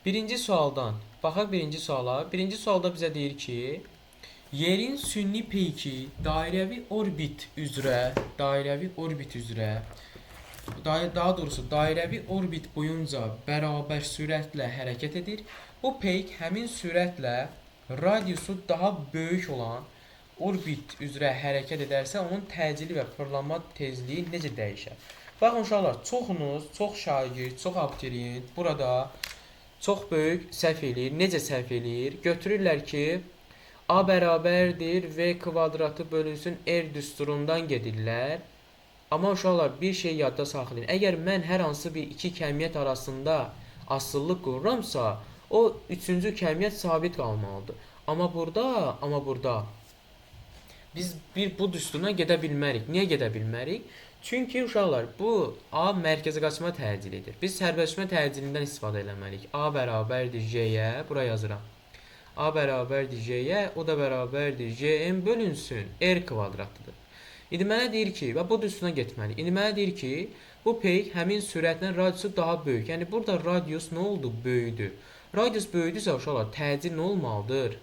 Birinci sualdan. Baxaq birinci suala. Birinci sualda bizə deyir ki, yerin sünni peyki daha doğrusu dairəvi orbit boyunca bərabər sürətlə hərəkət edir. Bu peyk həmin sürətlə radiusu daha böyük olan orbit üzrə hərəkət edərsə, onun təcili və fırlanma tezliyi necə dəyişər? Baxın uşaqlar, çoxunuz, çox şagird, çox abituriyent burada çox böyük səhv eləyir. Necə səhv eləyir? Götürürlər ki, A bərabərdir V kvadratı bölünsün R düsturundan gedirlər. Amma uşaqlar bir şey yadda saxlayın. Əgər mən hər hansı bir iki kəmiyyət arasında asıllıq qururamsa, o üçüncü kəmiyyət sabit qalmalıdır. Amma burada biz bu düsturuna gedə bilmərik. Niyə gedə bilmərik? Çünki uşaqlar bu A mərkəzi qaçma təcilidir. Biz sərbəstləşmə təcilindən istifadə etməliyik. A bərabərdir J-yə, bura yazıram. A bərabərdir J-yə, o da bərabərdir J-m bölünsün R kvadratıdır. İndi mənə deyir ki, və bu düsturuna getməli. İndi mənə deyir ki, bu peyk həmin sürətlə radiusu daha böyük. Yəni burada radius nə oldu? Böyüdü. Radius böyüdüsə uşaqlar, təcil nə olmalıdır?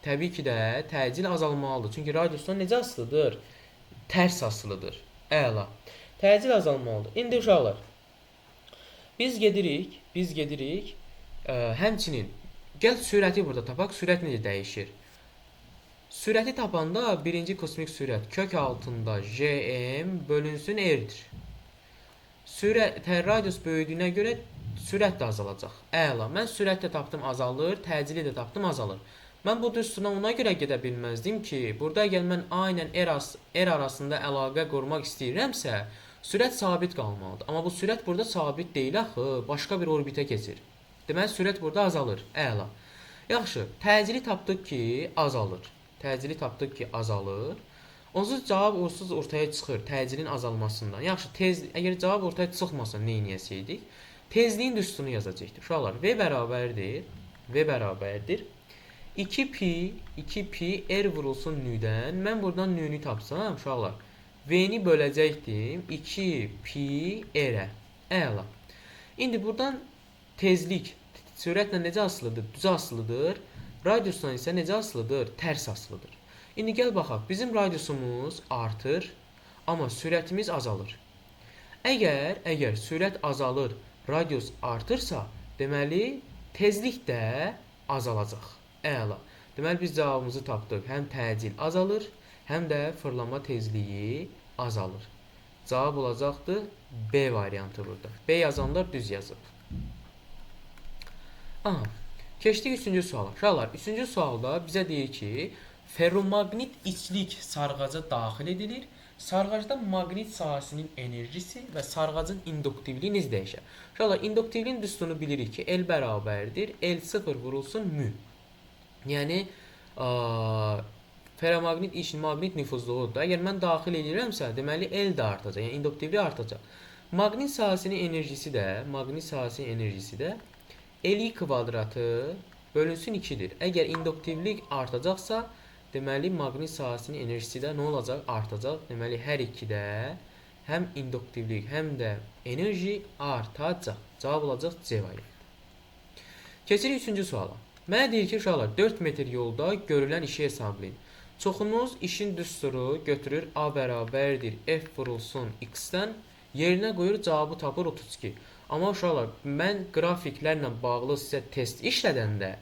Təbii ki də təcil azalmalıdır. Çünki radiusdan necə asılıdır? Tərs asılıdır. Əla. Təcil azalmalıdır. İndi uşaqlar, biz gedirik, həmçinin gəl sürəti burada tapaq. Sürət necə dəyişir? Sürəti tapanda birinci kosmik sürət kök altında Jm bölünsün R'dir. Radius böyüdüyünə görə sürət də azalacaq. Əla. Mən sürət də tapdım, azalır. Təcili də tapdım, azalır. Mən bu düsturuna ona görə gedə bilməzdim ki, burada əgər mən aynən R arasında əlaqə qurmaq istəyirəmsə, sürət sabit qalmalıdır. Amma bu sürət burada sabit deyil axı, başqa bir orbitə keçir. Deməli, sürət burada azalır. Əla. Yaxşı, təcili tapdıq ki, azalır. Onsuz cavab ortaya çıxır təcilin azalmasından. Yaxşı, əgər cavab ortaya çıxmasa nə edəcəkdik? Tezliyin düsturunu yazacaqdır. Uşaqlar, V bərabərdir 2pi R vurulsun nüdən. Mən buradan nünü tapsam, uşaqlar, V-ni böləcəkdim 2pi R-ə. Əla. İndi buradan tezlik sürətlə necə asılıdır? Düz asılıdır. Radiusdan isə necə asılıdır? Tərs asılıdır. İndi gəl baxaq. Bizim radiusumuz artır, amma sürətimiz azalır. Əgər sürət azalır, radius artırsa, deməli tezlik də azalacaq. Əla. Deməli biz cavabımızı tapdıq. Həm təcil azalır, həm də fırlanma tezliyi azalır. Cavab olacaqdır B variantı burada. B yazanlar düz yazıb. Aha. Keçdik üçüncü suala. Uşaqlar, üçüncü sualda bizə deyir ki, ferromaqnit içlik sarğaca daxil edilir. Sarğacda maqnit sahəsinin enerjisi və sarğacın induktivliyi necə dəyişər? Uşaqlar, induktivliyin düsturunu bilirik ki, L bərabərdir L0 vurulsun mü. Yəni, ferromaqnit iç maqnit nüfuzluğudur. Əgər mən daxil edirəmsə, deməli L də artacaq, yəni induktivlik artacaq. Maqnit sahəsinin enerjisi də L kvadratı bölünsün 2-dir. Əgər induktivlik artacaqsa, deməli maqnit sahəsinin enerjisi də nə olacaq? Artacaq. Deməli hər ikidə həm induktivlik, həm də enerji artacaq. Cavab olacaq C variantı. Keçirik üçüncü suala. Mənə deyir ki, uşaqlar, 4 metr yolda görülən işi hesablayın. Çoxunuz işin düsturu götürür A bərabərdir F vurulsun X-dən, yerinə qoyur, cavabı tapır 32. Amma uşaqlar, mən qrafiklərlə bağlı sizə test işlədəndə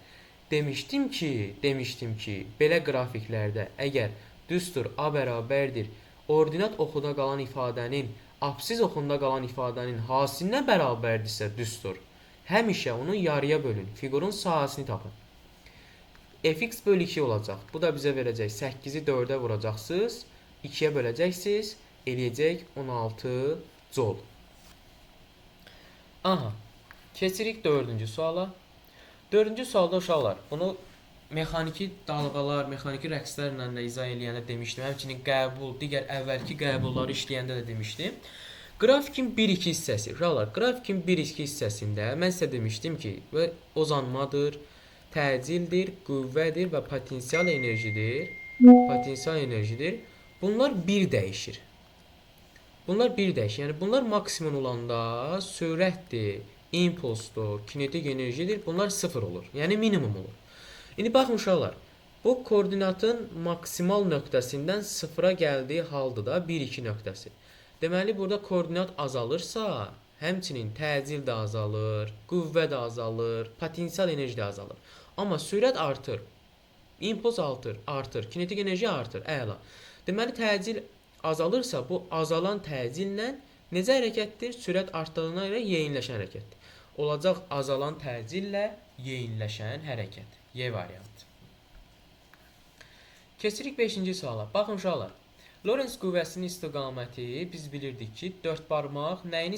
demişdim ki, belə qrafiklərdə əgər düstur A bərabərdir ordinat oxuda qalan ifadənin absiz oxunda qalan ifadənin hasilinə bərabərdirsə düstur, həmişə onu yarıya bölün, figurun sahəsini tapın. Fx bölü 2 olacaq. Bu da bizə verəcək 8-i 4-ə vuracaqsınız, 2-yə böləcəksiniz, eləyəcək 16 joule. Aha, keçirik dördüncü suala. Dördüncü sualda uşaqlar, bunu mexaniki dalğalar, mexaniki rəqslərlə də izah eləyəndə demişdim. Həmçinin qəbul, digər əvvəlki qəbulları işləyəndə də demişdim. Qrafikin 1-2 hissəsi. Uşaqlar, qrafikin 1-2 hissəsində mən sizə demişdim ki, uzanmadır, təcildir, qüvvədir və potensial enerjidir. Bunlar bir dəyişir. Yəni bunlar maksimum olanda sürətdir, impulsdur, kinetik enerjidir. Bunlar 0 olur. Yəni minimum olur. İndi baxın uşaqlar. Bu koordinatın maksimal nöqtəsindən 0-a gəldiyi halda da 1-2 nöqtəsi. Deməli burada koordinat azalırsa, həmçinin təcil də azalır, qüvvə də azalır, potensial enerji də azalır. Amma sürət artır. İmpuls artır, kinetik enerji artır. Əla. Deməli təcil azalırsa, bu azalan təcillə necə hərəkətdir? Sürət artdığına görə yeyinləşən hərəkətdir. Olacaq azalan təcillə yeyinləşən hərəkət. Y variantı. Keçirik 5-ci suala. Baxın uşaqlar. Lorentz qüvvəsinin istiqaməti biz bilirdik ki, 4 barmaq nəyin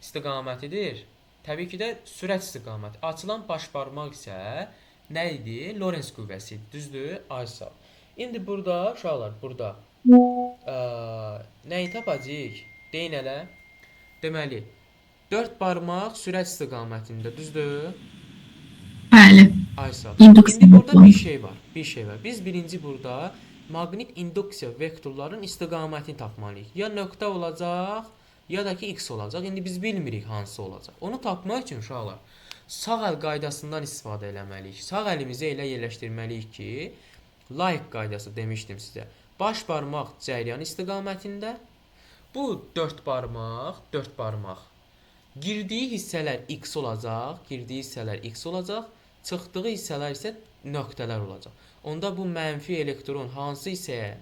istiqamətidir? Təbii ki də sürət istiqaməti. Açılan baş barmaq isə nə idi? Lorentz qüvvəsi. Düzdür? Aysa. İndi burada uşaqlar, burada nəyi tapacağıq? Deyin elə. Deməli, 4 barmaq sürət istiqamətində, düzdür? Bəli. Aysa. İnduksiya İndi burada var. bir şey var. Biz birinci burada maqnit induksiya vektorların istiqamətini tapmalıyıq. Ya nöqtə olacaq, ya da ki x olacaq. İndi biz bilmirik hansı olacaq. Onu tapmaq üçün uşaqlar sağ əl qaydasından istifadə eləməliyik. Sağ əlimizi elə yerləşdirməliyik ki, like qaydası demişdim sizə. Baş barmaq cəryan istiqamətində. Bu 4 barmaq. Girdiyi hissələr x olacaq, çıxdığı hissələr isə nöqtələr olacaq. Onda bu mənfi elektron hansı hissəyə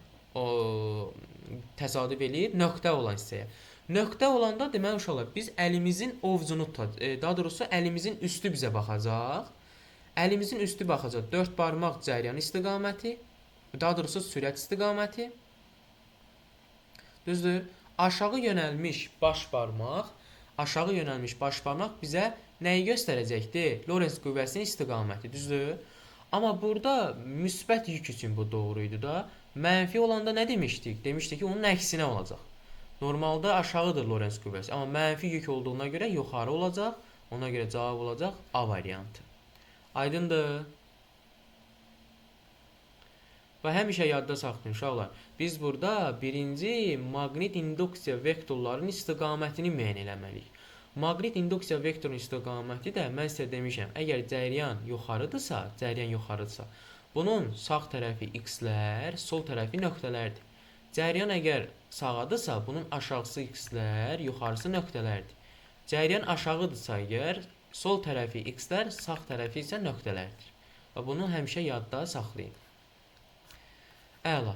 təsadüf eləyir? Nöqtə olan hissəyə. Nöqtə olanda deməli uşaqlar biz əlimizin ovcunu daha doğrusu əlimizin üstü bizə baxacaq. Əlimizin üstü baxacaq 4 barmaq cəryan istiqaməti, daha doğrusu sürət istiqaməti. Düzdür? Aşağı yönəlmiş baş barmaq bizə nəyi göstərəcəkdir? Lorentz qüvvəsinin istiqaməti, düzdür? Amma burada müsbət yük üçün bu doğru idi da. Mənfi olanda nə demişdik? Demişdik ki, onun əksinə olacaq. Normalda aşağıdır Lorentz qüvvəsi, amma mənfi yük olduğuna görə yuxarı olacaq. Ona görə cavab olacaq A variantı. Aydındır? Və həmişə yadda saxlayın uşaqlar. Biz burada birinci maqnit induksiya vektorlarının istiqamətini müəyyən etməliyik. Maqnit induksiya vektorunun istiqaməti də mən sizə demişəm, əgər cəryan yuxarıdırsa, bunun sağ tərəfi x-lər, sol tərəfi nöqtələrdir. Cəryan əgər sağadırsa, bunun aşağısı x-lər, yuxarısı nöqtələrdir. Cəryan aşağıdırsa əgər, sol tərəfi x-lər, sağ tərəfi isə nöqtələrdir. Və bunu həmişə yadda saxlayın. Əla.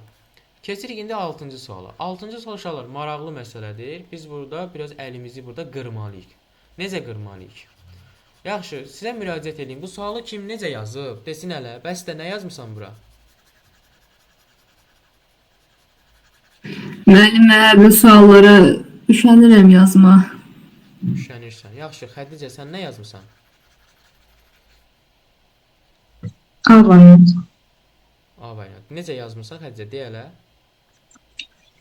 Keçirik indi 6-cı suala. 6-cı sual uşaqlar maraqlı məsələdir. Biz burada biraz əlimizi burada qırmalıyıq. Necə qırmalıyıq? Yaxşı, sizə müraciət edeyim. Bu sualı kim necə yazıb? Desin hələ. Bəs də nə yazmısan bura? Müəllimə, bu suallara üşənirəm yazma. Üşənirsən. Yaxşı, Xədicə sən nə yazmısan? A variantı. A variantı. Necə yazmısan Xədicə? Deyə elə.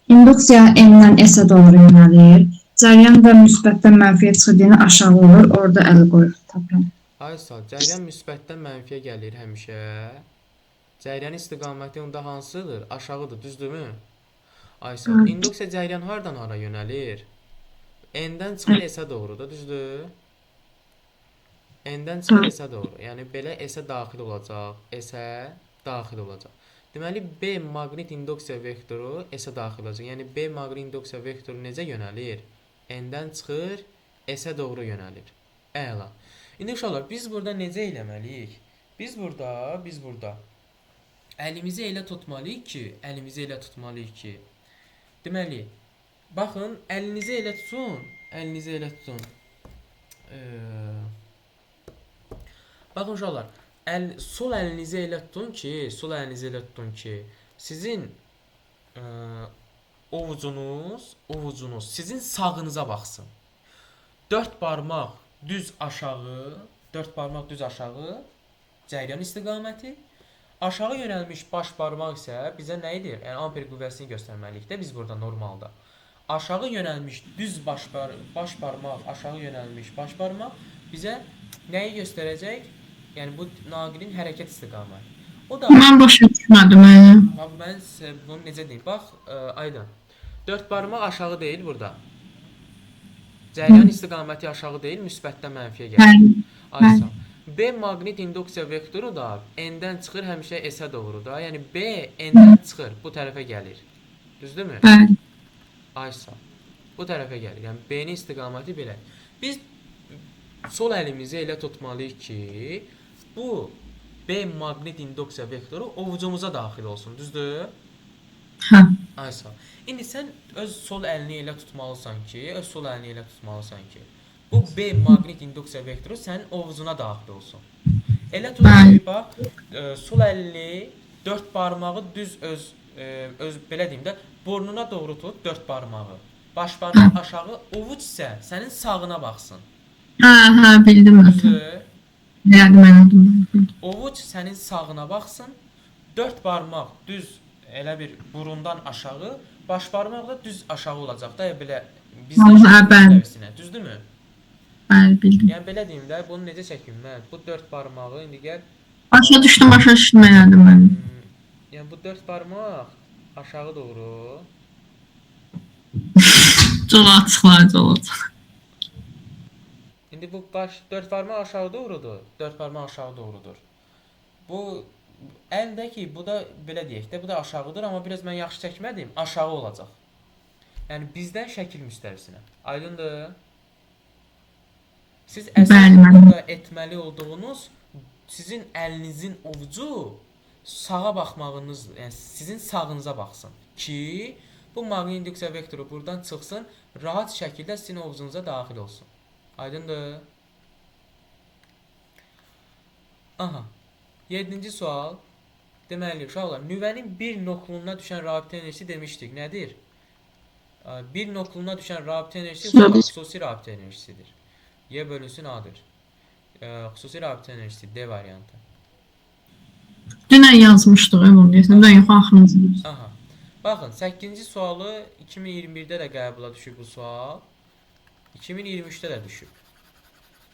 İnduksiya N-dən S-ə doğru yönəlir. Cəryan və müsbətdən mənfiyə çıxdığını aşağı olur. Orada əl qoyub tapıram. Aysa, cəryan müsbətdən mənfiyə gəlir həmişə. Cəryan istiqaməti onda hansıdır? Aşağıdır, düzdürmü? Aysa, induksiya cəryan hardan hara yönəlir? N-dən çıxır S-ə doğru da, düzdür? N-dən çıxır S-ə doğru. Yəni belə S-ə daxil olacaq. S-ə daxil olacaq. Deməli B maqnit induksiya vektoru S-ə daxil olacaq. Yəni B maqnit induksiya vektoru necə yönəlir? N-dən çıxır, S-ə doğru yönəlir. Əla. İndi uşaqlar biz burada necə eləməliyik? Biz burada əlimizi elə tutmalıyıq ki, deməli baxın, əlinizi elə tutun. Baxın uşaqlar, sol əlinizi elə tutun ki, sizin ovucunuz sizin sağınıza baxsın. 4 barmaq düz aşağı, cəryan istiqaməti. Aşağı yönəlmiş baş barmaq isə bizə nə edir? Yəni amper qüvvəsini göstərməliyik də biz burada normalda. Aşağı yönəlmiş düz baş barmaq, aşağı yönəlmiş baş barmaq bizə nəyi göstərəcək? Yəni bu naqilin hərəkət istiqaməti. O da Mən başa düşmədim. bax mən sizə bunu necə deyim? Bax, Aydan. 4 barmaq aşağı deyil burada. Cəryan istiqaməti aşağı deyil, müsbətdən mənfiyə gəlir. Bəli. Aysa. B maqnit induksiya vektoru da n-dən çıxır həmişə s-ə doğru da. Yəni B n-dən çıxır, bu tərəfə gəlir. Düzdürmü? Bəli. Aysa. Bu tərəfə gəlir. Yəni B-nin istiqaməti belə. Biz sol əlimizi elə tutmalıyıq ki, bu B maqnit induksiya vektoru ovucumuza daxil olsun. Düzdür? Hə. Aysa. İndi sən öz sol əlini elə tutmalısan ki, bu B maqnit induksiya vektoru sənin ovucuna daxil olsun. Elə tut ki, bax, sol əlini 4 barmağı düz öz belə deyim də, burnuna doğru tut 4 barmağı. Baş barmaq aşağı, ovuc isə sənin sağına baxsın. Hə, bildim. Düzdür? Yəni mən oldum. Ovuc sənin sağına baxsın. 4 barmaq düz elə bir burundan aşağı, baş barmaq da düz aşağı olacaq da, belə bizdən şəkilsinə. Düzdürmü? Bəli, bildim. Yəni belə deyim də, bunu necə çəkim mən? Bu 4 barmağı indi gəl. Başa düşdüm elədim mən. Yəni bu 4 barmaq aşağı doğru. Çox açıqlayıcı. İndi bu 4 barmaq aşağı doğrudur. 4 barmaq aşağı doğrudur. Bu əldəki, bu da belə deyək də, bu da aşağıdır, amma biraz mən yaxşı çəkmədim, aşağı olacaq. Yəni bizdən şəkil müstəvisinə. Aydındır? Siz əsas burada etməli olduğunuz sizin əlinizin ovucu sağa baxmağınız, yəni sizin sağınıza baxsın ki, bu maqnit induksiya vektoru buradan çıxsın, rahat şəkildə sizin ovucunuza daxil olsun. Aydındır? Aha. 7-ci sual. Deməli, uşaqlar, nüvənin bir nokluna düşən rabitə enerjisi demişdik. Nədir? Bir nokluna düşən rabitə enerjisi xüsusi rabitə enerjisidir. Y bölünsün A-dır. Xüsusi rabitə enerjisi D variantı. Dünən yazmışdıq, bunu deyəsən. Dünən yox, axırıncı. Aha. Baxın, 8-ci sualı 2021-də də qəbula düşüb bu sual. 2023-də də düşüb.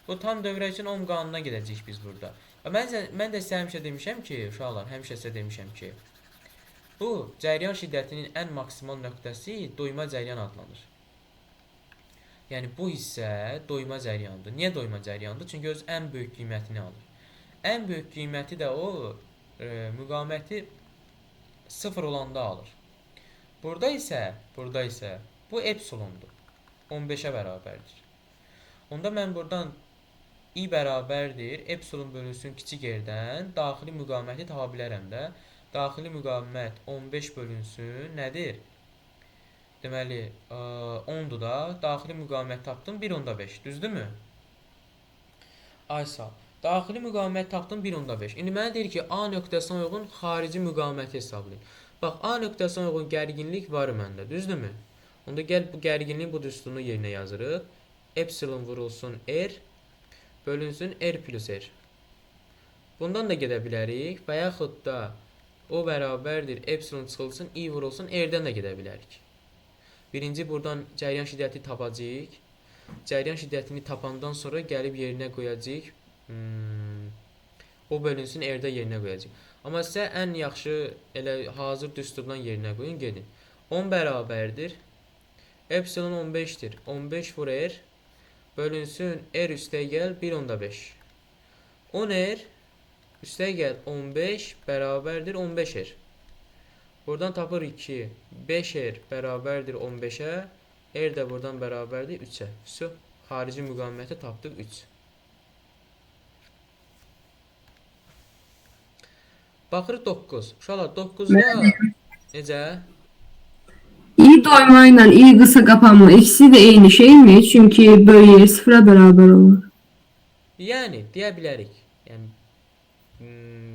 Bu tam dövrə üçün Ohm qanununa gedəcəyik biz burada. Mən də sizə həmişə demişəm ki, uşaqlar, bu cəryan şiddətinin ən maksimal nöqtəsi doyma cəryan adlanır. Yəni bu hissə doyma cəryandır. Niyə doyma cəryandır? Çünki öz ən böyük qiymətini alır. Ən böyük qiyməti də o müqaməti 0 olanda alır. Burada isə bu epsilondur. 15-ə bərabərdir. Onda mən buradan I bərabərdir, epsilon bölünsün kiçik yerdən, daxili müqaməti tapa bilərəm də. Daxili müqamət 15 bölünsün, nədir? Deməli, 10-dur da, daxili müqamət tapdım 1/5, düzdürmü? Aysa, daxili müqamət tapdım 1/5. İndi mənə deyir ki, A nöqtəsinə uyğun xarici müqaməti hesablayın. Bax, A nöqtəsinə uyğun gərginlik var məndə, düzdürmü? Onda gəl bu gərginliyin bu düsturunu yerinə yazırıq. Epsilon vurulsun R, bölünsün R plus R. Bundan da gedə bilərik və yaxud da o bərabərdir, epsilon çıxılsın, I vurulsun, R-dən də gedə bilərik. Birinci buradan cəryan şiddəti tapacağıq. Cəryan şiddətini tapandan sonra gəlib yerinə qoyacağıq. O bölünsün, R-də yerinə qoyacağıq. Amma sizə ən yaxşı elə hazır düsturdan yerinə qoyun, gedin. 10 bərabərdir. Epsilon 15'dir. 15 vur R. Bölünsün R üstəyə gəl 1/5. 10 R üstəyə gəl 15 bərabərdir 15 R. Buradan tapırıq ki 5 R bərabərdir 15'ə. R də buradan bərabərdir 3'ə. Su. Xarici müqaməti tapdıq 3. Baxırıq 9. Uşaqlar 9'da necə? İyi doyma ilə iyi qısa qapanma ikisi də eyni şeymi? Çünki böyük 0-a bərabər olur. Yəni deyə bilərik. Yəni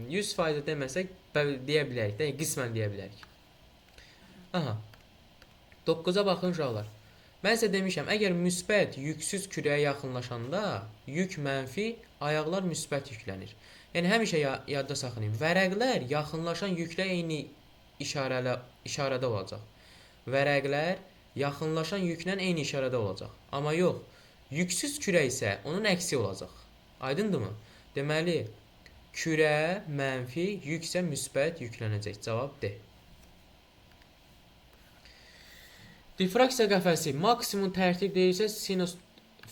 100% deməsək deyə bilərik də, qismən deyə bilərik. Aha. 9'a baxın uşaqlar. Mən sizə demişəm, əgər müsbət yüksüz kürəyə yaxınlaşanda yük mənfi, ayaqlar müsbət yüklənir. Yəni həmişə yadda saxlayın. Vərəqlər yaxınlaşan yüklə eyni işarədə olacaq. Vərəqlər yaxınlaşan yüklə eyni işarədə olacaq. Amma yox, yüksüz kürə isə onun əksi olacaq. Aydındırmı? Deməli, kürə mənfi, yük isə müsbət yüklənəcək. Cavab D. Difraksiya qəfəsi maksimum tərtib deyilsə sinus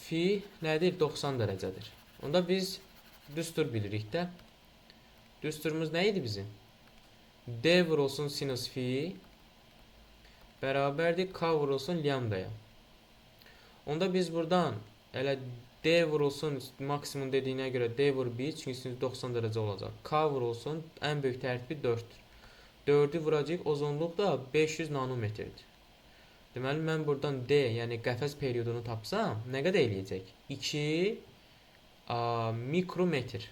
fi nədir? 90 dərəcədir. Onda biz düstur bilirik də. Düsturumuz nə idi bizim? D vurulsun sinus fi bərabərdir k vurulsun lambdaya. Onda biz buradan elə D vurulsun maksimum dediyinə görə D vur 1 çünki sinus 90 dərəcə olacaq. K vurulsun ən böyük tərtibi 4-dür. 4-ü vuracaq, ozonluq da 500 nanometrdir. Deməli, mən buradan D, yəni qəfəs periodunu tapsam, nə qədər eləyəcək? 2 mikrometr.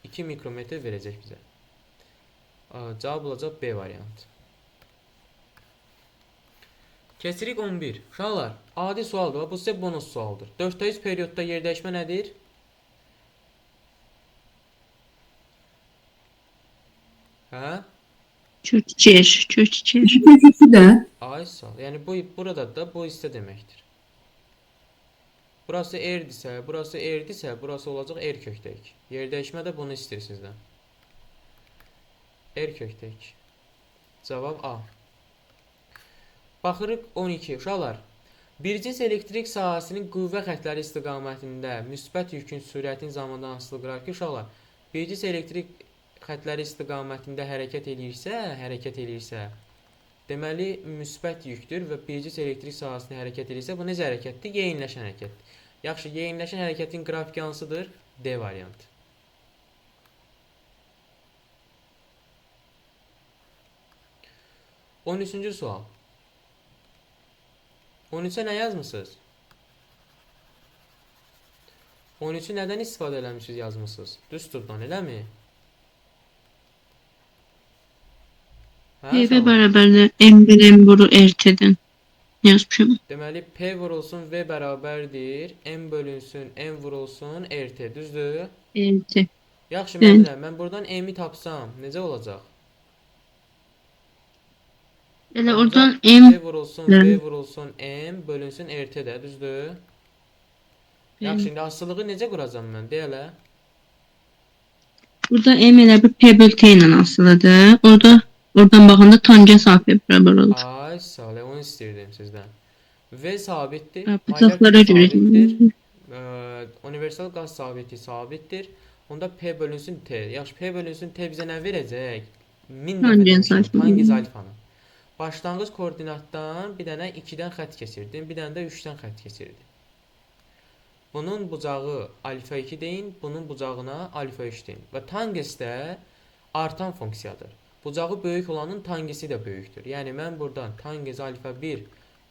2 mikrometr verəcək bizə. Cavab olacaq B variantı. Keçirik 11. Uşaqlar, adi sualdır. Bu sizə bonus sualdır. 4-100 periodda yerdəyişmə nədir? Hə? Kökçer. İkisi də. Ay sağ ol. Yəni burada da bu hissə deməkdir. Burası R-dirsə, burası R-dirsə, burası olacaq R kökdə 2. Yerdəyişmə də bunu istəyir sizdən. R kökdə 2. Cavab A. Baxırıq 12. Uşaqlar, bircins elektrik sahəsinin qüvvə xətləri istiqamətində müsbət yükün sürətin zamandan asılı qırar ki, uşaqlar, bircins elektrik xətləri istiqamətində hərəkət eləyirsə, deməli müsbət yükdür və bircins elektrik sahəsində hərəkət eləyirsə, bu necə hərəkətdir? Yeyinləşən hərəkətdir. Yaxşı, yeyinləşən hərəkətin qrafiki hansıdır? D variantı. On üçüncü sual. 13-ə nə yazmısınız? 13-ü nədən istifadə eləmişsiniz yazmısınız? Düsturdan, eləmi? V bərabərdir M1 M-vuru RT-dən yazmışam. Deməli, P vurulsun V bərabərdir. M bölünsün M vurulsun RT, düzdür? RT. Yaxşı, mən buradan M-i tapsam, necə olacaq? Elə oradan P M vurulsun V vurulsun M bölünsün RT də, düzdür? Yaxşı, indi asılılığı necə quracam mən? Deyə burada M elə bir P böl T ilə asılıdır. Oradan baxanda tangens AP bərabər olur. Ay, sağ ol, onu istəyirdim sizdən. V sabitdir. Bıçaqlara görə. Universal qaz sabiti sabitdir. Onda P bölünsün T. Yaxşı, P bölünsün T bizə nə verəcək? 1000 dəfə demişəm, tangens alfanı. Başlanğıc koordinatdan bir dənə 2-dən xətt keçirdim, bir dənə də 3-dən xətt keçirdim. Bunun bucağı alfa 2 deyin, bunun bucağına alfa 3 deyin. Və tangens də artan funksiyadır. Bucağı böyük olanın tangesi də böyükdür. Yəni mən buradan tangens alfa 1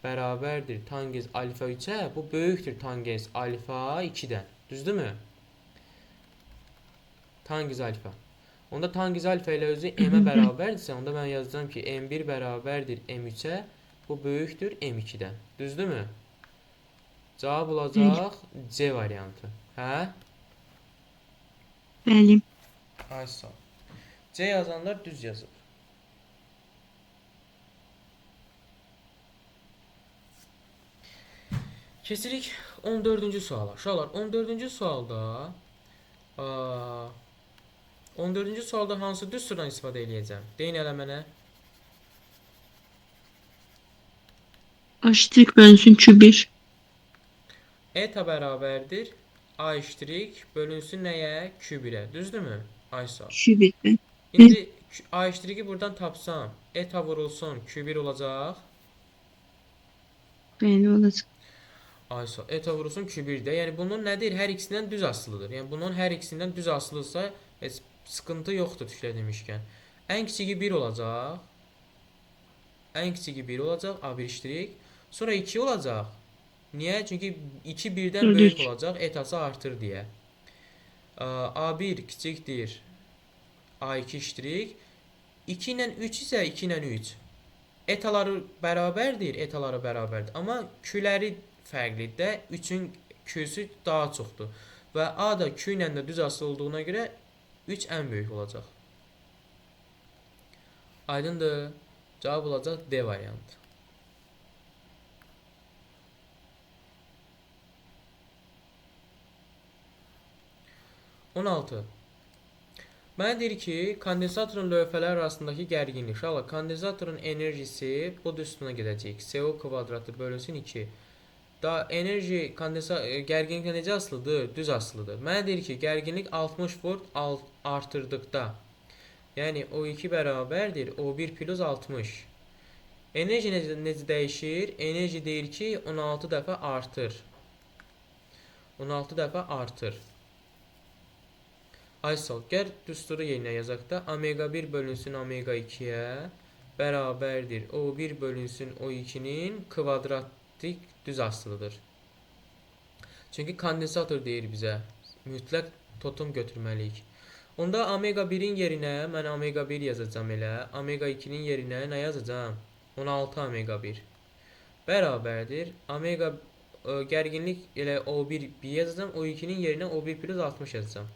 bərabərdir tangens alfa 3-ə, bu böyükdür tangens alfa 2-dən. Düzdürmü? Tangens alfa. Onda tangens alfa ilə özü M-ə bərabərdirsə, onda mən yazacağım ki, M1 bərabərdir M3-ə, bu böyükdür M2-dən. Düzdürmü? Cavab olacaq C variantı. Hə? Bəli. Ay sağ ol. C yazanlar düz yazır. Keçirik 14-cü suala. Uşaqlar, 14-cü sualda 14-cü sualda hansı düsturdan istifadə edəcəm? Deyin elə mənə. Aştrik bölünsün Q1. Eta bərabərdir A iştirik bölünsün nəyə? Q1-ə. Düzdürmü? Ay sağ ol. Q1. İndi A iştiriki buradan tapsam, eta vurulsun Q1 olacaq. Bəli olacaq. Ay sağ ol. Eta vurulsun Q1-də. Yəni bunun nədir? Hər ikisindən düz asılıdır. Yəni bunun hər ikisindən düz asılıdırsa, heç sıxıntı yoxdur tüklə demişkən. Ən kiçigi 1 olacaq. Ən kiçigi 1 olacaq A1 iştirik. Sonra 2 olacaq. Niyə? Çünki 2 1-dən böyük olacaq, etası artır deyə. A1 kiçikdir A2 iştirik. 2 ilə 3 isə 2 ilə 3. Etaları bərabərdir. Amma Q-ləri fərqlidir də. 3-ün Q-sü daha çoxdur. Və A da Q ilə də düz asılı olduğuna görə 3 ən böyük olacaq. Aydındır. Cavab olacaq D variantı. On altı. Mənə deyir ki, kondensatorun lövhələr arasındakı gərginlik. Kondensatorun enerjisi bu düstuna gedəcək. CO kvadratı bölünsün 2. da enerji gərginliklə necə asılıdır? Düz asılıdır. Mənə deyir ki, gərginlik 60 volt artırdıqda, yəni O2 bərabərdir O1 plus 60. Enerji necə dəyişir? Enerji deyir ki, 16 dəfə artır. 16 dəfə artır. Aysal, gəl düsturu yerinə yazaq da. Omega 1 bölünsün omega 2-yə bərabərdir. O1 bölünsün O2-nin kvadratik düz asılıdır. Çünki kondensator deyir bizə. Mütləq totum götürməliyik. Onda omega 1-in yerinə mən omega 1 yazacağam elə. Omega 2-nin yerinə nə yazacağam? 16 omega 1 bərabərdir. Omega gərginlik elə O1 yazacağam. O2-nin yerinə O1 plus 60 yazacağam.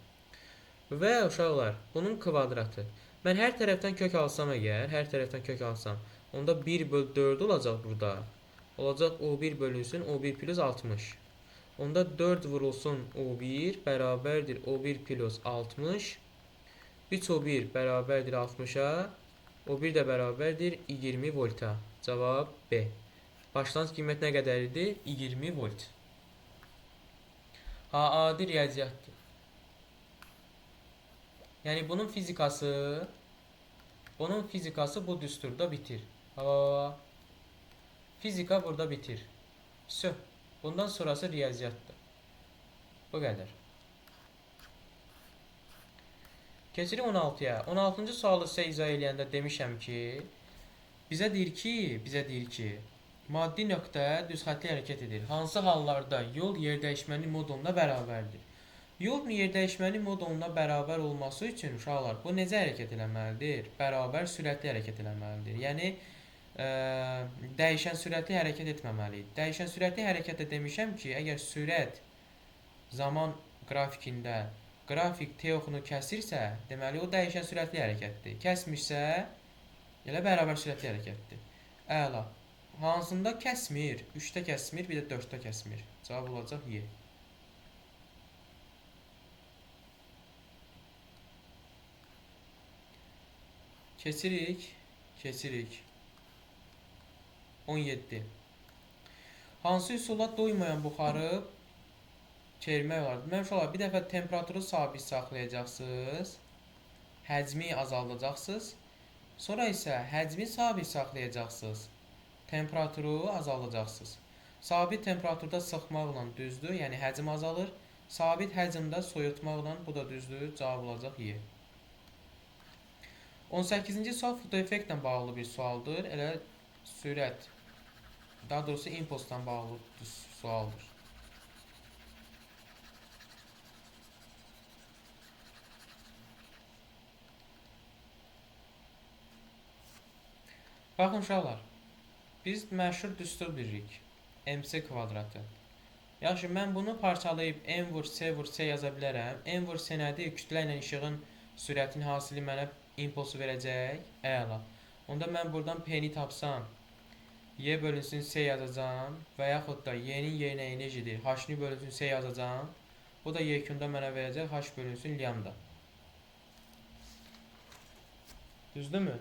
Və uşaqlar, bunun kvadratı. Mən hər tərəfdən kök alsam əgər, hər tərəfdən kök alsam, onda 1 böl 4 olacaq burada. Olacaq O1 bölünsün O1 plus 60. Onda 4 vurulsun O1 bərabərdir O1 plus 60. 3 O1 bərabərdir 60-a. O1 də bərabərdir 20 volta. Cavab B. Başlanğıc qiymət nə qədər idi? 20 volt. Adi riyaziyyatdır. Yəni bunun fizikası bu düsturda bitir. Fizika burada bitir. Söh. Bundan sonrası riyaziyyatdır. Bu qədər. Keçirik 16-ya. 16-cı sualı sizə izah eləyəndə demişəm ki, bizə deyir ki, maddi nöqtə düz xəttli hərəkət edir. Hansı hallarda yol yerdəyişməni moduluna bərabərdir? Yol yerdəyişməni moduluna bərabər olması üçün uşaqlar bu necə hərəkət eləməlidir? Bərabər sürətli hərəkət eləməlidir. Yəni dəyişən sürətli hərəkət etməməlidir. Dəyişən sürətli hərəkətdə demişəm ki, əgər sürət zaman qrafikində qrafik T oxunu kəsirsə, deməli o dəyişən sürətli hərəkətdir. Kəsmirsə, elə bərabər sürətli hərəkətdir. Əla. Hansında kəsmir? 3-də kəsmir, bir də 4-də kəsmir. Cavab olacaq Y. Keçirik. 17. Hansı üsulla doymayan buxarı çevirmək olar? Deməli uşaqlar, bir dəfə temperaturu sabit saxlayacaqsınız, həcmi azaldacaqsınız. Sonra isə həcmi sabit saxlayacaqsınız, temperaturu azaldacaqsınız. Sabit temperaturda sıxmaqla düzdür, yəni həcm azalır. Sabit həcmdə soyutmaqla bu da düzdür, cavab olacaq Y. 18-ci sual fotoeffektlə bağlı bir sualdır. Elə sürət, daha doğrusu impulsla bağlı sualdır. Baxın uşaqlar, biz məşhur düstur bilirik. MC kvadratı. Yaxşı, mən bunu parçalayıb M vur C yaza bilərəm. M vur C nədir? Kütlə ilə işığın sürətinin hasili mənə impulsu verəcək. Əla. Onda mən buradan P-ni tapsam, Y bölünsün C yazacağım və yaxud da Y-nin yerinə enerjidir. H-ni bölünsün C yazacağım. Bu da yekunda mənə verəcək H bölünsün lambda. Düzdürmü?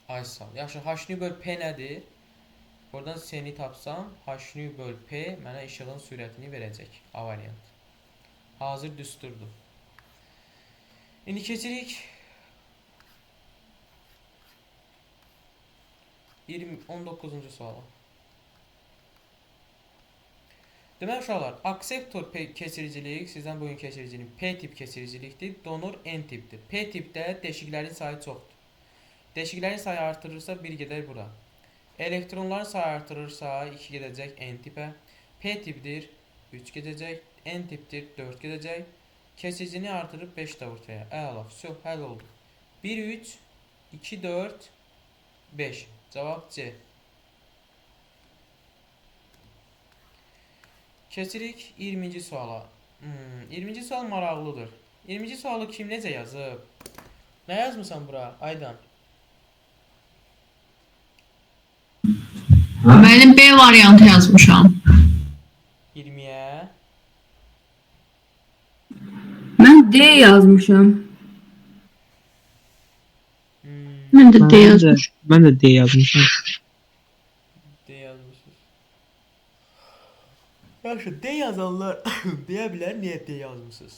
Aysal. Yaxşı, H-ni böl P nədir? Buradan C-ni tapsam, H-ni böl P mənə işığın sürətini verəcək. A variant. Hazır düsturdur. İndi keçirik 19-cu suala. Deməli uşaqlar, akseptor keçiricilik, sizdən bugün keçiricilik P tip keçiricilikdir, donor N tipdir. P tipdə deşiklərin sayı çoxdur. Deşiklərin sayı artırırsa 1 gedər bura. Elektronların sayı artırırsa 2 gedəcək N tipə. P tipdir 3 gedəcək, N tipdir 4 gedəcək. Kesicini artırıb 5 də ortaya. Əla, həll oldu. 1, 3, 2, 4, 5. Cavab C. Keçirik 20-ci suala. 20-ci sual maraqlıdır. 20-ci sualı kim necə yazıb? Nə yazmısan bura, Aydan? Benim B variantı yazmışam. 20'ye. Mən D yazmışam. Ben de D yazmışım. Ben de D yazmışım. D yazmışız. Yaxşı, D yazanlar deyə bilər niyə D yazmısınız?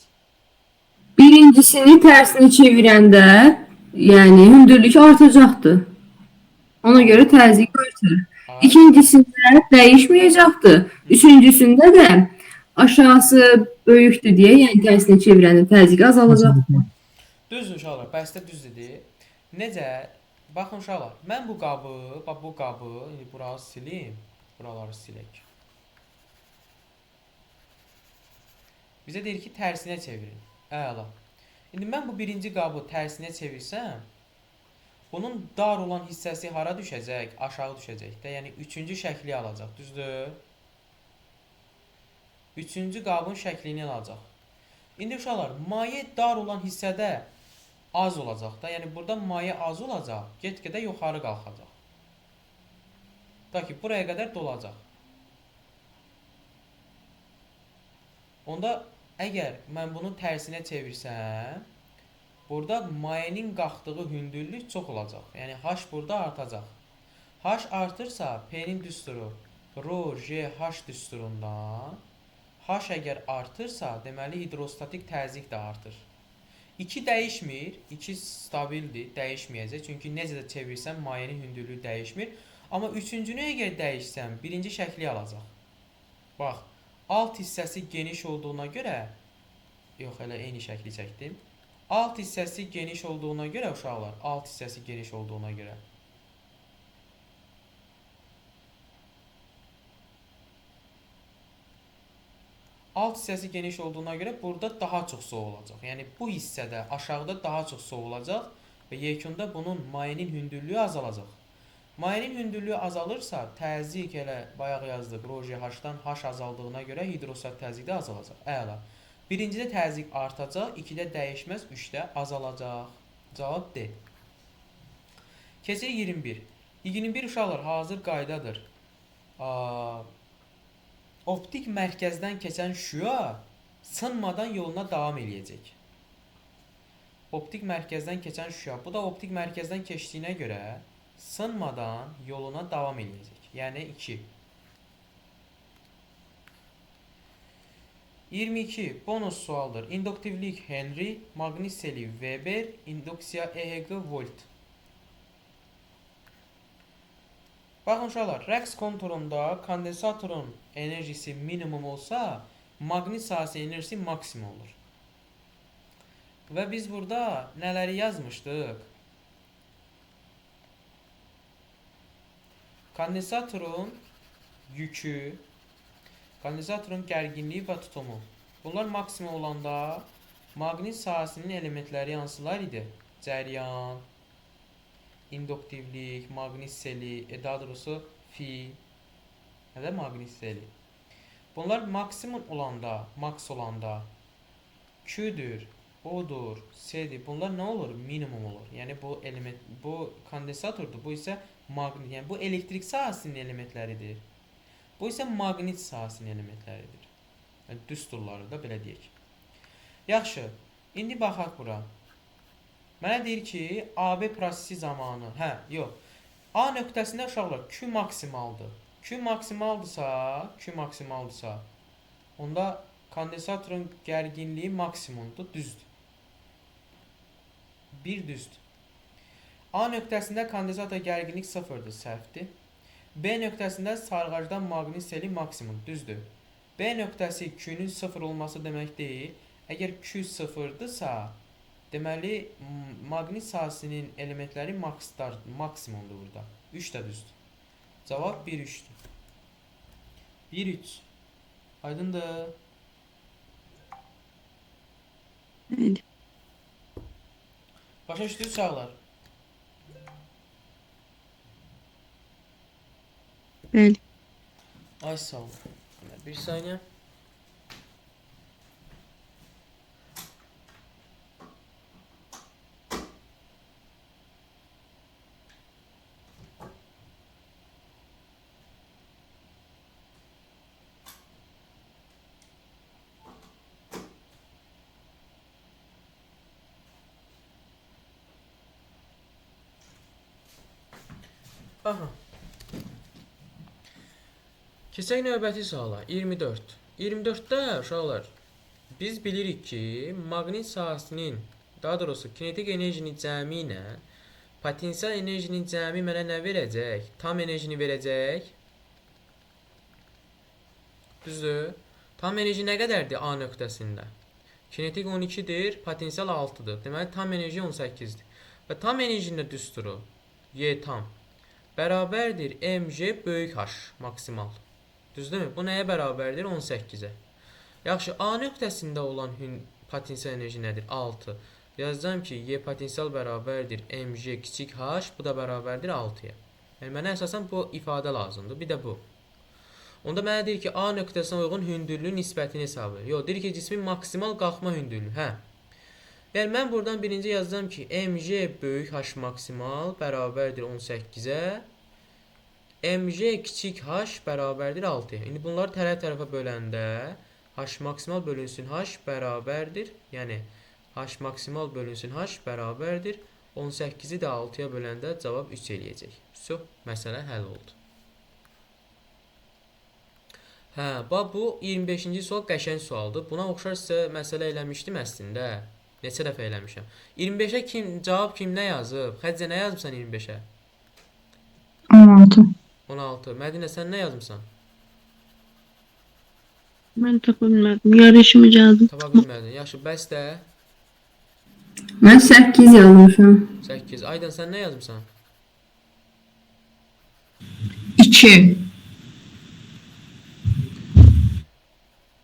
Birincisini tersini çevirəndə, yəni hündürlük artacaqdır. Ona göre təzyiq artır. Ay. İkincisində dəyişməyəcəkdir. Üçüncüsündə də aşağısı böyükdür deyə, yəni tersini çevirəndə təzyiq azalacaq. Düzdür uşaqlar, bəs də düz dedi. Necə? Baxın uşaqlar, mən bu qabı, bax bu qabı, indi buranı silim, buraları silək. Bizə deyir ki, tərsinə çevirin. Əla. İndi mən bu birinci qabı tərsinə çevirsəm, bunun dar olan hissəsi hara düşəcək? Aşağı düşəcək də. Yəni üçüncü şəkli alacaq, düzdür? Üçüncü qabın şəklini alacaq. İndi uşaqlar, maye dar olan hissədə az olacaq da. Yəni burada maye az olacaq, get-gedə yuxarı qalxacaq. Ta ki, buraya qədər dolacaq. Onda əgər mən bunu tərsinə çevirsəm, burada mayenin qalxdığı hündürlük çox olacaq. Yəni H burada artacaq. H artırsa P-nin düsturu rho J H düsturundan H əgər artırsa, deməli hidrostatik təzyiq də artır. 2 dəyişmir, 2 stabildir, dəyişməyəcək. Çünki necə də çevirsəm mayenin hündürlüyü dəyişmir. Amma üçüncünü əgər dəyişsəm, birinci şəkli alacaq. Bax, alt hissəsi geniş olduğuna görə, yox, elə eyni şəkli çəkdim. Alt hissəsi geniş olduğuna görə uşaqlar, alt hissəsi geniş olduğuna görə. Alt hissəsi geniş olduğuna görə burada daha çox su olacaq. Yəni bu hissədə, aşağıda daha çox su olacaq və yekunda bunun mayenin hündürlüyü azalacaq. Mayenin hündürlüyü azalırsa, təzyiq elə bayaq yazdıq, rho H-dan H azaldığına görə hidrostat təzyiq də azalacaq. Əla. Birincidə təzyiq artacaq, 2-də dəyişməz, 3-də azalacaq. Cavab D. Keçir 21. 21 uşaqlar hazır qaydadır. Optik mərkəzdən keçən şüa sınmadan yoluna davam eləyəcək. Optik mərkəzdən keçən şüa, bu da optik mərkəzdən keçdiyinə görə sınmadan yoluna davam eləyəcək. Yəni 2. 22. Bonus sualdır. İnduktivlik Henry, maqniseli Weber, induksiya EHq volt. Baxın uşaqlar, rəqs konturunda kondensatorun enerjisi minimum olsa, maqnit sahəsi enerjisi maksimum olur. Və biz burada nələri yazmışdıq? Kondensatorun yükü, kondensatorun gərginliyi və tutumu. Bunlar maksimum olanda maqnit sahəsinin elementləri hansılar idi? Cəryan, induktivlik, maqniseli, daha doğrusu fi, ya da maqniseli. Bunlar maksimum olanda, max olanda Q-dür, O-dur, C-dir. Bunlar nə olur? Minimum olur. Yəni bu element, bu kondensatordur. Bu isə maqnit, yəni bu elektrik sahəsinin elementləridir. Bu isə maqnit sahəsinin elementləridir. Yəni düsturları da belə deyək. Yaxşı. İndi baxaq bura. Mənə deyir ki, AB prosesi zamanı, yox. A nöqtəsində uşaqlar Q maksimaldır. Q maksimaldısa, onda kondensatorun gərginliyi maksimumdur, düzdür. 1 düzdür. A nöqtəsində kondensator gərginlik 0-dır, səhvdir. B nöqtəsində sarğacdan maqniseli maksimum, düzdür. B nöqtəsi Q-nün 0 olması demək deyil. Əgər Q 0-dırsa, deməli maqnit sahəsinin elementləri maksimumdur burada. 3 də düzdür. Cavab 1-3-dür. 1-3. Aydındır. Bəli. Başa düşdünüz uşaqlar? Bəli. Ay sağ olun. Bir saniyə. Aha. Keçək növbəti suala. 24. 24-də uşaqlar biz bilirik ki, maqnit sahəsinin, daha doğrusu kinetik enerjinin cəmi ilə potensial enerjinin cəmi mənə nə verəcək? Tam enerjini verəcək. Düzdür? Tam enerji nə qədərdir A nöqtəsində? Kinetik 12-dir, potensial 6-dır. Deməli, tam enerji 18-dir. Və tam enerjinin də düsturu Y tam bərabərdir mg böyük H maksimal. Düzdürmü? Bu nəyə bərabərdir? 18-ə. Yaxşı, A nöqtəsində olan potensial enerji nədir? 6. Yazacağım ki, Y potensial bərabərdir mg kiçik H, bu da bərabərdir 6-ya. Yəni, mənə əsasən bu ifadə lazımdır. Bir də bu. Onda mənə deyir ki, A nöqtəsinə uyğun hündürlüyün nisbətini hesab edir. Yox, deyir ki, cismin maksimal qalxma hündürlüyü. Hə. Yəni, mən buradan birinci yazacağım ki, mg böyük H maksimal bərabərdir 18-ə. mg kiçik H bərabərdir 6-ya. İndi bunları tərəf-tərəfə böləndə H maksimal bölünsün H bərabərdir. Yəni, H maksimal bölünsün H bərabərdir. 18-i də 6-ya böləndə cavab 3 eləyəcək. So, məsələ həll oldu. Hə, bax bu 25-ci sual qəşəng sualdır. Buna oxşar sizə məsələ eləmişdim əslində. Neçə dəfə eləmişəm. 25-ə cavab kim nə yazıb? Xəccə nə yazmısan 25-ə? 16. 16. Mədinə sən nə yazmısan? Mən tapa bilmədim. Yarı işimi gəldim. Tapa bilmədin. Yaxşı, bəs də Mən 8 yazmışam. 8. Aydan sən nə yazmısan? 2.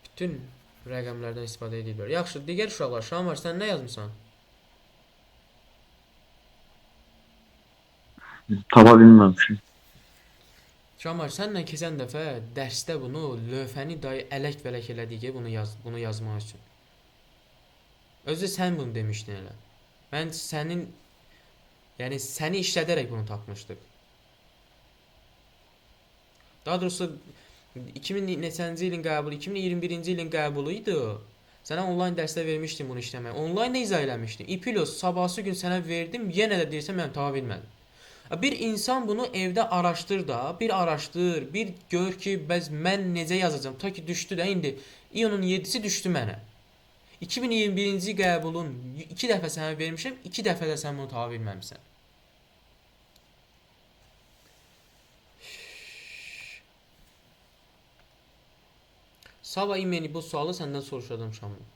Bütün rəqəmlərdən istifadə ediblər. Yaxşı, digər uşaqlar, Şamar sən nə yazmısan? Tapa bilməmişim. Şamar, sənlə keçən dəfə dərsdə bunu lövhəni dayı ələk-vələk elədik ki, bunu yazmaq üçün. Özü sən bunu demişdin elə. Mən səni işlədərək bunu tapmışdıq. Daha doğrusu 2000-ci ilin qəbulu, 2021-ci ilin qəbulu idi. Sənə onlayn dərsdə vermişdim bunu işləməyi. Onlayn izah eləmişdim. İpilos, sabahsı gün sənə verdim, yenə də deyirsən mən tapa bilmədim. Bir insan bunu evdə araşdır da, bir araşdır, bir gör ki, bəs mən necə yazacağam. Ta ki düşdü də indi. İyonun 7-si düşdü mənə. 2021-ci qəbulun 2 dəfə sənə vermişəm, 2 dəfə də sən bunu tapa bilməmisən. Sabah imeni bu sualı səndən soruşacağım Şamil.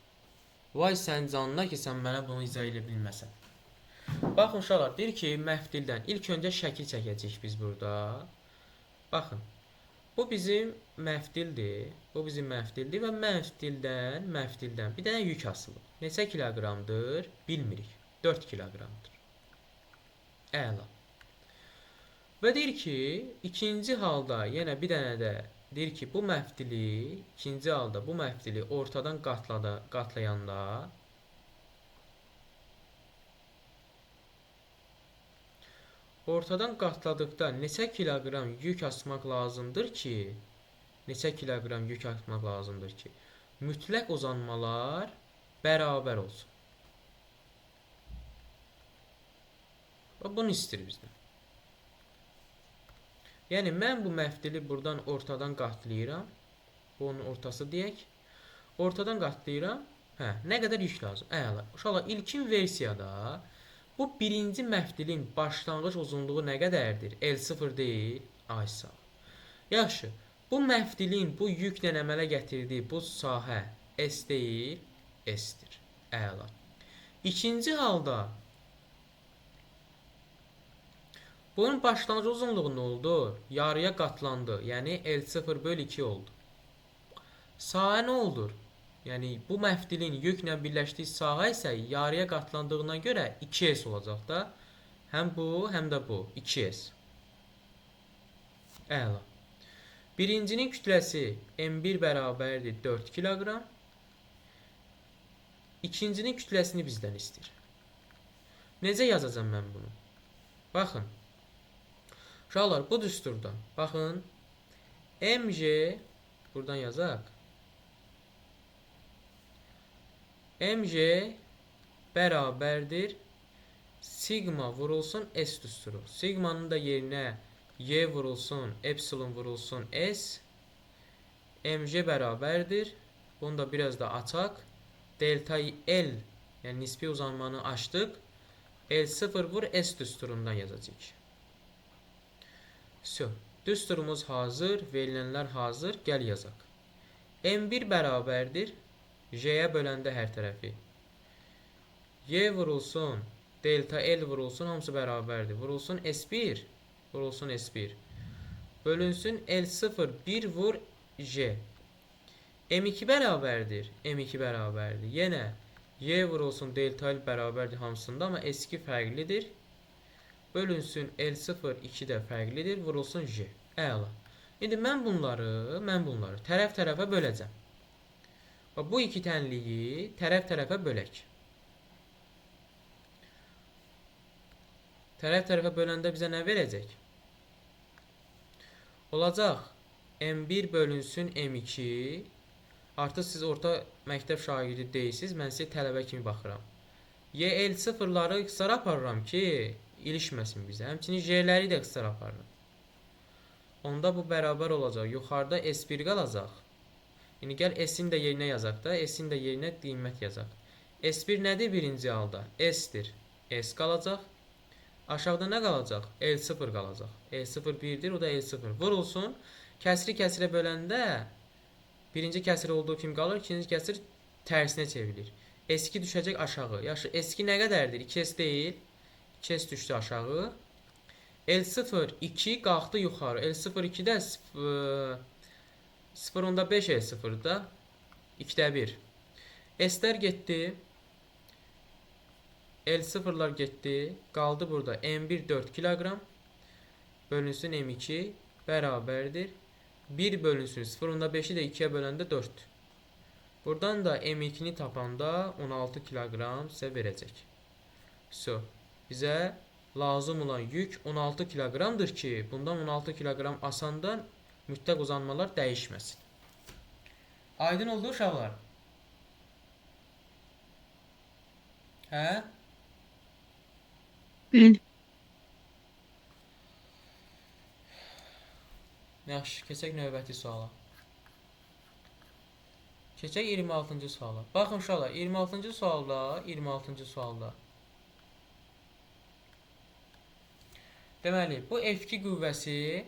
Vay sən canına ki, sən mənə bunu izah edə bilməsən. Baxın uşaqlar, deyir ki, məftildən ilk öncə şəkil çəkəcəyik biz burada. Baxın, bu bizim məftildir. Bu bizim məftildir və məftildən bir dənə yük asılıb. Neçə kiloqramdır? Bilmirik. 4 kiloqramdır. Əla. Və deyir ki, ikinci halda yenə bir dənə də deyir ki, bu məftili, ikinci halda bu məftili ortadan qatlayanda ortadan qatladıqda neçə kiloqram yük asmaq lazımdır ki, mütləq uzanmalar bərabər olsun. Bunu istəyir bizdən. Yəni, mən bu məftili buradan ortadan qatlayıram. Bu onun ortası deyək. Ortadan qatlayıram. Hə, nə qədər yük lazım? Əla. Uşaqlar, ilkin versiyada bu birinci məftilin başlanğıc uzunluğu nə qədərdir? L0 deyil. Ay sağ. Yaxşı. Bu məftilin bu yüklə əmələ gətirdiyi bu sahə S deyil, S-dir. Əla. İkinci halda bunun başlanğıc uzunluğu nə oldu? Yarıya qatlandı. Yəni L0 bölü 2 oldu. Sahə nə olur? Yəni bu məftilin yüklə birləşdiyi sahə isə yarıya qatlandığına görə 2S olacaq da. Həm bu, həm də bu. 2S. Əla. Birincinin kütləsi M1 bərabərdir 4 kiloqram. İkincinin kütləsini bizdən istəyir. Necə yazacağım mən bunu? Baxın. Uşaqlar, bu düsturdan. Baxın. MG buradan yazaq. MG bərabərdir sigma vurulsun S düsturu. Sigmanın da yerinə Y vurulsun, epsilon vurulsun S. mj bərabərdir. Bunu da biraz da açaq. Delta L, yəni nisbi uzanmanı açdıq. L0 vur S düsturundan yazacağıq. Düsturumuz hazır, verilənlər hazır. Gəl yazaq. M1 bərabərdir. J-yə böləndə hər tərəfi. Y vurulsun, delta L vurulsun, hamısı bərabərdir. Vurulsun S1, vurulsun S1. Bölünsün L0, 1 vur J. M2 bərabərdir. M2 bərabərdir. Yenə Y vurulsun, delta L bərabərdir hamısında, amma S2 fərqlidir. Bölünsün L0, 2 də fərqlidir. Vurulsun J. Əla. İndi mən bunları tərəf-tərəfə böləcəm. Bu iki tənliyi tərəf-tərəfə bölək. Tərəf-tərəfə böləndə bizə nə verəcək? Olacaq M1 bölünsün M2. Artıq siz orta məktəb şagirdi deyilsiniz, mən sizə tələbə kimi baxıram. YL0'ları qısar aparıram ki, ilişməsin bizə. Həmçinin J'ləri də qısar aparıram. Onda bu bərabər olacaq. Yuxarıda S1 qalacaq. İndi gəl S-in də yerinə yazaq da, S-in də yerinə qiymət yazaq. S1 nədir birinci halda? S-dir. S qalacaq. Aşağıda nə qalacaq? L0 qalacaq. L0 1-dir, o da L0. Vurulsun. Kəsri kəsrə böləndə birinci kəsr olduğu kimi qalır, ikinci kəsr tərsinə çevrilir. S2 düşəcək aşağı. Yaxşı, S2 nə qədərdir? 2S deyil. 2S düşdü aşağı. L0 2 qalxdı yuxarı. L0 2-də 0.5 L0-da 2-də 1. S-lər getdi. L0'lar getdi. Qaldı burada M1 4 kilogram. Bölünsün M2 bərabərdir. 1 bölünsün 0.5'i də 2'ye böləndə 4. Buradan da M2'ni tapanda 16 kilogram sizə verəcək. Bizə lazım olan yük 16 kilogramdır ki, bundan 16 kilogram asandan mütləq uzanmalar dəyişməsin. Aydın oldu uşaqlar? Hə? Bəli. Yaxşı, keçək növbəti suala. Keçək 26-cı suala. Baxın uşaqlar, 26-cı sualda deməli, bu F2 qüvvəsi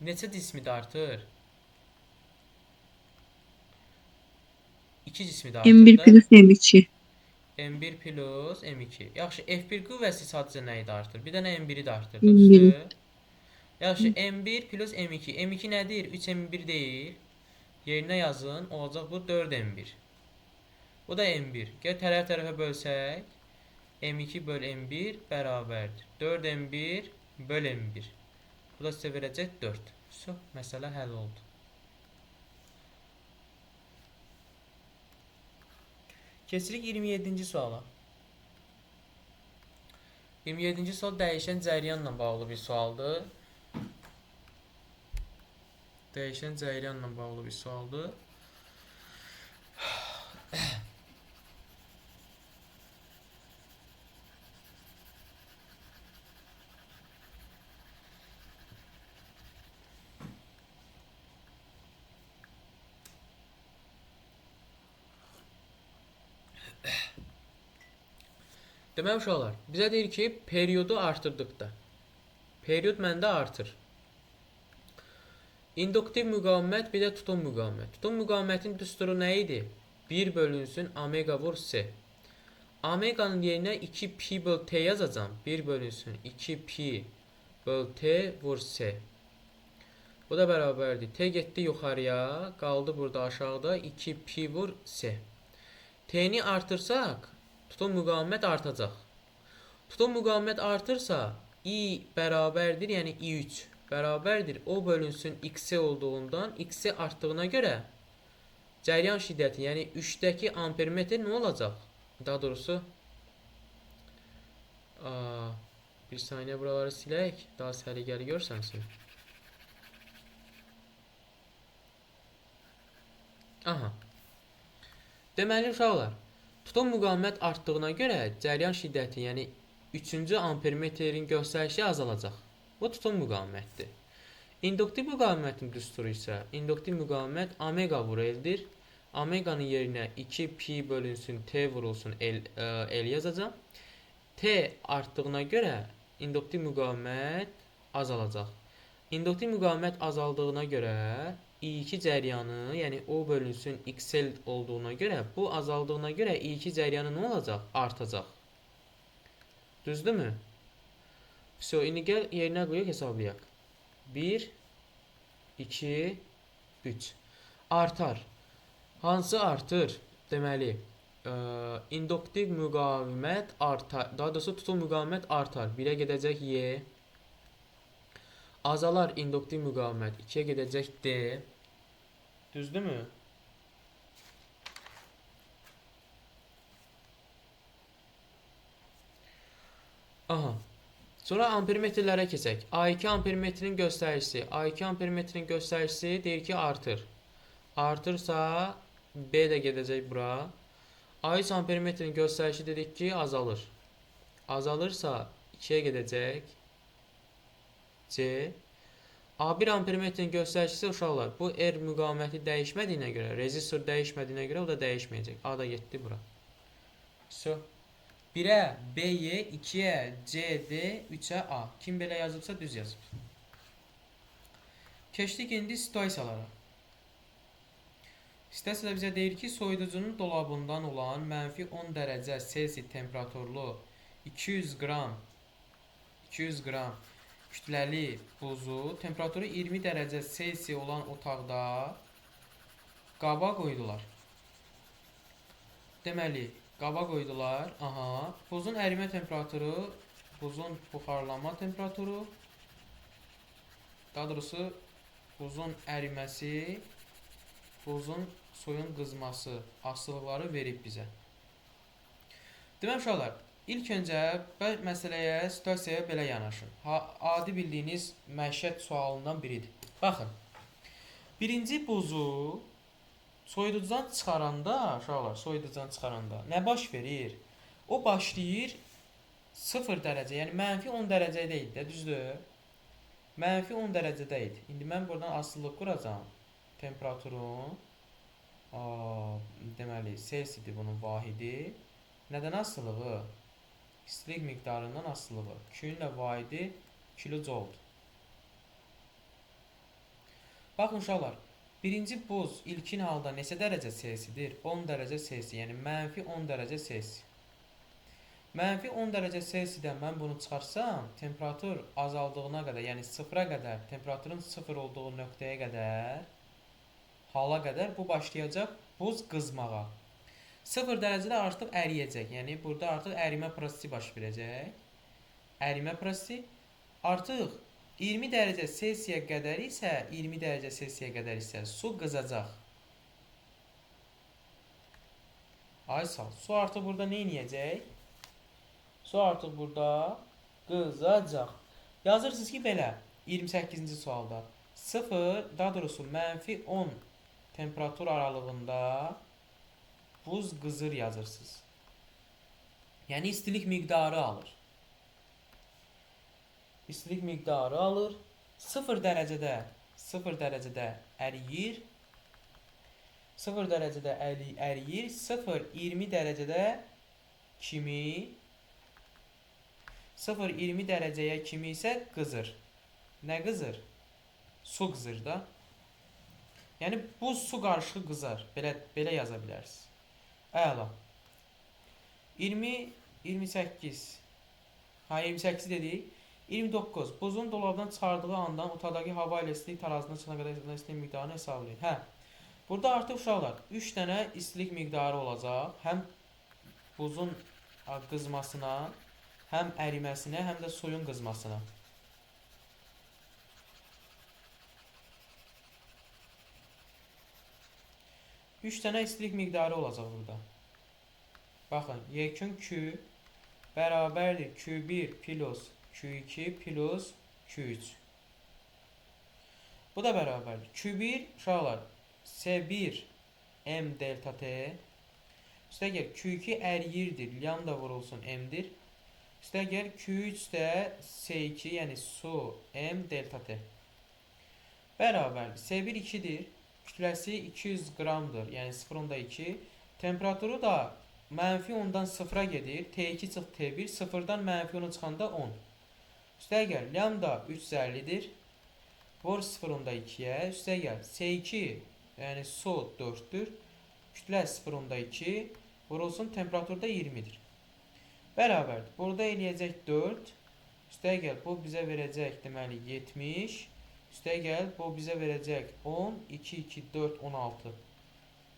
neçə cismi də artır? 2 cismi də artır. M1 plus M2. M1 plus M2. Yaxşı, F1 qüvvəsi sadəcə nə idi artır? Bir dənə M1-i də artır. M1. Yaxşı, M1 plus M2. M2 nədir? 3M1 deyil. Yerinə yazın. Olacaq bu 4M1. Bu da M1. Gəl tərəf-tərəfə bölsək. M2 böl M1 bərabərdir. 4M1 böl M1. Bu da sizə verəcək 4. Məsələ həll oldu. Keçirik 27-ci suala. 27-ci sual dəyişən cəryanla bağlı bir sualdır. Deməli uşaqlar, bizə deyir ki, periodu artırdıqda. Period məndə artır. İnduktiv müqavimət, bir də tutum müqavimət. Tutum müqavimətin düsturu nə idi? 1 bölünsün omega vur S. Omeganın yerinə 2 pi böl T yazacağım. 1 bölünsün 2 pi böl T vur S. Bu da bərabərdir. T getdi yuxarıya, qaldı burada aşağıda 2 pi vur S. T'ni artırsaq, tutum müqavimət artacaq. Tutum müqavimət artırsa, I bərabərdir, yəni I3 bərabərdir. O bölünsün X-i olduğundan, X-i artdığına görə cəryan şiddəti, yəni 3-dəki ampermetr nə olacaq? Daha doğrusu, bir saniyə buraları silək, daha səliqəli görsənsin. Aha. Deməli uşaqlar, tutum müqavimət artdığına görə cəryan şiddəti, yəni 3-cü ampermetrin göstərişi azalacaq. Bu tutum müqavimətdir. İnduktiv müqavimətin düsturu isə induktiv müqavimət omega vur L-dir. Omeganın yerinə 2 pi bölünsün T vurulsun L yazacağım. T artdığına görə induktiv müqavimət azalacaq. İnduktiv müqavimət azaldığına görə I2 cəryanı, yəni O bölünsün XL olduğuna görə, bu azaldığına görə I2 cəryanı nə olacaq? Artacaq. Düzdürmü? So, indi gəl yerinə qoyaq, hesablayaq. 1, 2, 3. Artar. Hansı artır? Deməli, induktiv müqavimət artar. Daha doğrusu tutul müqavimət artar. 1-ə gedəcək Y. Azalar induktiv müqavimət 2-yə gedəcək D. Düzdürmü? Aha. Sonra ampermetrlərə keçək. A2 ampermetrinin göstəricisi. A2 ampermetrinin göstəricisi deyir ki, artır. Artırsa B də gedəcək bura. A3 ampermetrinin göstəricisi dedik ki, azalır. Azalırsa 2-yə gedəcək C. A1 ampermetrin göstəricisi uşaqlar. Bu R müqaviməti dəyişmədiyinə görə, rezistor dəyişmədiyinə görə o da dəyişməyəcək. A da getdi bura. So, 1-ə B-yə, 2-yə C-D, 3-ə A. Kim belə yazıbsa düz yazıb. Keçdik indi situasiyalara. Situasiyada bizə deyir ki, soyuducunun dolabından olan mənfi 10 dərəcə Selsi temperaturlu 200 qram kütləli buzu temperaturu 20 dərəcə Selsi olan otaqda qaba qoydular. Deməli, qaba qoydular. Aha, buzun ərimə temperaturu, buzun buxarlanma temperaturu, daha doğrusu buzun əriməsi, buzun suyun qızması asılıqları verib bizə. Demək uşaqlar, İlk öncə məsələyə, situasiyaya belə yanaşın. Adi bildiyiniz məişət sualından biridir. Baxın, birinci buzu soyuducudan çıxaranda, uşaqlar, soyuducudan çıxaranda nə baş verir? O başlayır 0 dərəcə, yəni mənfi 10 dərəcədə idi də, düzdür? Mənfi 10 dərəcədə idi. İndi mən buradan asılılıq quracağım. Temperaturun, deməli, Selsidir bunun vahidi. Nədən asılığı? İstilik miqdarından asılığı. Q-ün də vahidi kilojouldur. Baxın uşaqlar, birinci buz ilkin halda neçə dərəcə Selsidir? 10 dərəcə Selsi, yəni mənfi 10 dərəcə Selsi. Mənfi 10 dərəcə Selsidən mən bunu çıxarsam, temperatur azaldığına qədər, yəni 0-a qədər, temperaturun 0 olduğu nöqtəyə qədər, hala qədər bu başlayacaq buz qızmağa. 0 dərəcədə artıq əriyəcək. Yəni burada artıq ərimə prosesi baş verəcək. Ərimə prosesi artıq 20 dərəcə Selsiyə qədər isə su qızacaq. Ay sağ. Su artıq burada nə edəcək? Su artıq burada qızacaq. Yazırsınız ki belə 28-ci sualda 0, daha doğrusu mənfi 10 temperatur aralığında buz qızır yazırsınız. Yəni istilik miqdarı alır. İstilik miqdarı alır. 0 dərəcədə əriyir. 0 dərəcədə əriyir. 0-20 dərəcədə kimi 0-20 dərəcəyə kimi isə qızır. Nə qızır? Su qızır da. Yəni buz su qarışığı qızar. Belə yaza bilərsiniz. Əla. 20, 28. 28 dedik. 29. Buzun dolabdan çıxardığı andan otaqdakı hava ilə istilik tarazına çıxana qədər istilik miqdarını hesablayın. Burada artıq uşaqlar 3 dənə istilik miqdarı olacaq. Həm buzun qızmasına, həm əriməsinə, həm də suyun qızmasına. Üç dənə istilik miqdarı olacaq burada. Baxın, yekun Q bərabərdir Q1 plus Q2 plus Q3. Bu da bərabərdir. Q1 uşaqlar S1 M delta T. Üstəgəl Q2 əriyirdir, lambda vurulsun M-dir. Üstəgəl Q3 də S2, yəni su M delta T. bərabərdir. S1 2-dir. Kütləsi 200 qramdır. Yəni 0.2. Temperaturu da mənfi 10-dan 0-a gedir. T2 çıx T1. 0-dan mənfi 10-a çıxanda 10. Üstəgəl lambda 350-dir. Vur 0.2-yə. Üstəgəl S2 yəni SO 4-dür. Kütlə 0.2 vurulsun temperaturda 20-dir. Bərabərdir. Burada eləyəcək 4. Üstəgəl bu bizə verəcək deməli 70. Üstəgəl bu bizə verəcək 10, 2, 2, 4, 16.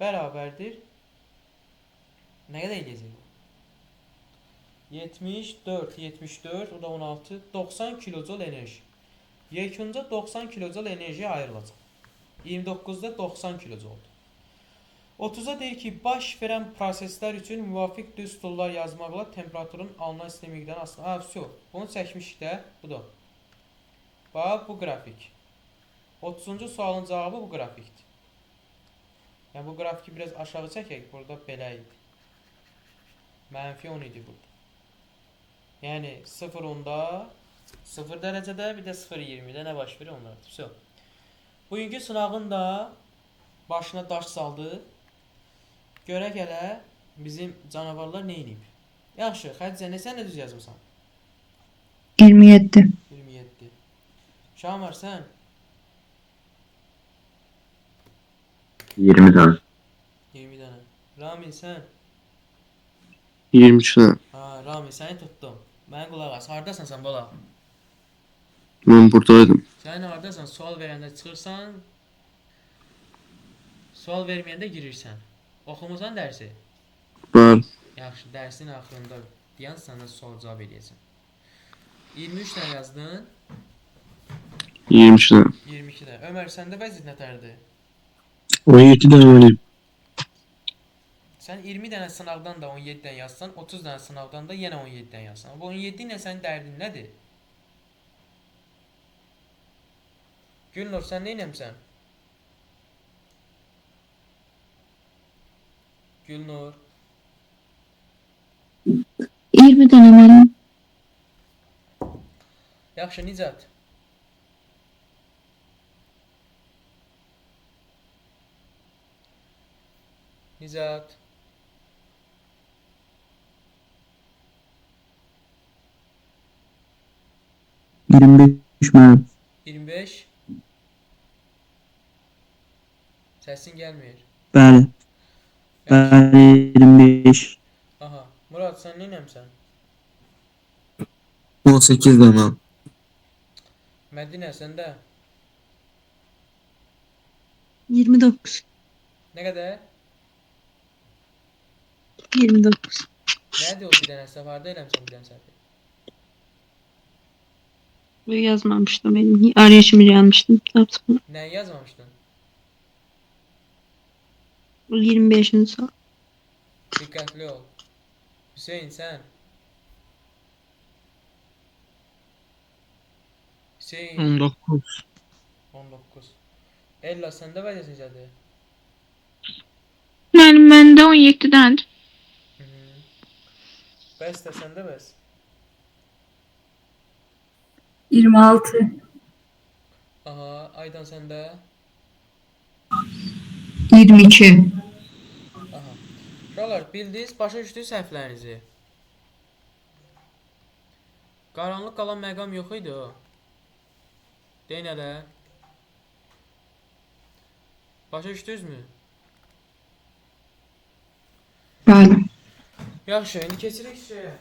Bərabərdir. Nə qədər eləyəcək bu? 74, 74, o da 16, 90 kilojul enerji. Yekunca 90 kilojul enerji ayrılacaq. 29-da 90 kilojuldur. 30-a deyir ki, baş verən proseslər üçün müvafiq düz stullar yazmaqla temperaturun alınan isti miqdarını asılı. Ha, все. Bunu çəkmişik də. Budur. Bax, bu qrafik. 30-cu sualın cavabı bu qrafikdir. Yəni, bu qrafiki biraz aşağı çəkək. Burada belə idi. Mənfi 10 idi burada. Yəni, 0-10-da, 0 dərəcədə, bir də 0-20-də nə baş verir onlardır. Все. Bugünkü sınağın da başına daş saldı. Görə gələ bizim canavarlar nə edib? Yaxşı, Xədicə, sən nə düz yazmısan? 27. 27. Şamar, sən? 20 tane. 20 dənə. Ramin, sən? 23 tane. Ha, Ramin, səni tutdum. Mənə qulaq as. Hardasan sən, bala? Ben buradaydım. Sən hardasan? Sual verəndə çıxırsan, sual verməyəndə girirsən. Oxumusan dərsi? Ben Yaxşı, dərsin axırında deyən sənə sual cavab edəcəm. 23 dənə yazdın, 23 tane. 22 dənə. Ömər, səndə vəziyyət nətərdir? 17 tane öyleyim. Sən 20 dənə sınavdan da 17 dənə yazsan, 30 dənə sınavdan da yenə 17 dənə yazsan. Bu 17 ilə sənin dərdin nədir? Gülnur, sən nə eləmsən? Gülnur. 20 dənə mənim. Yaxşı, Nicat. Nicat. ben. 25. Səsin gəlmir. Bəli. Yaxşı. Bəli 25. Aha. Murad, sən nə eləmsən? 18 tane. Mədinə, səndə? 29. Nə qədər? 29. Nədir o bir dənə səhv? Harda eləmsən bir dənə səhv? Yazmamışdım benim. Arayışımı yazmıştım. Tapsana. Nəyi yazmamışdın? 25. soru. Diqqətli ol. Hüseyn, sən? Hüseyn, 19. 19. Ella, səndə vəziyyət necədir? Məndə 17 dənədir. Bəs də səndə bəs? 26. Aha, Aydan səndə? 22. Aha. Uşaqlar, bildiniz, başa düşdünüz səhvlərinizi. Qaranlıq qalan məqam yox idi o. Deyin hələ. Başa düşdünüzmü? Bəli. Yaxşı, indi keçirik şeyə.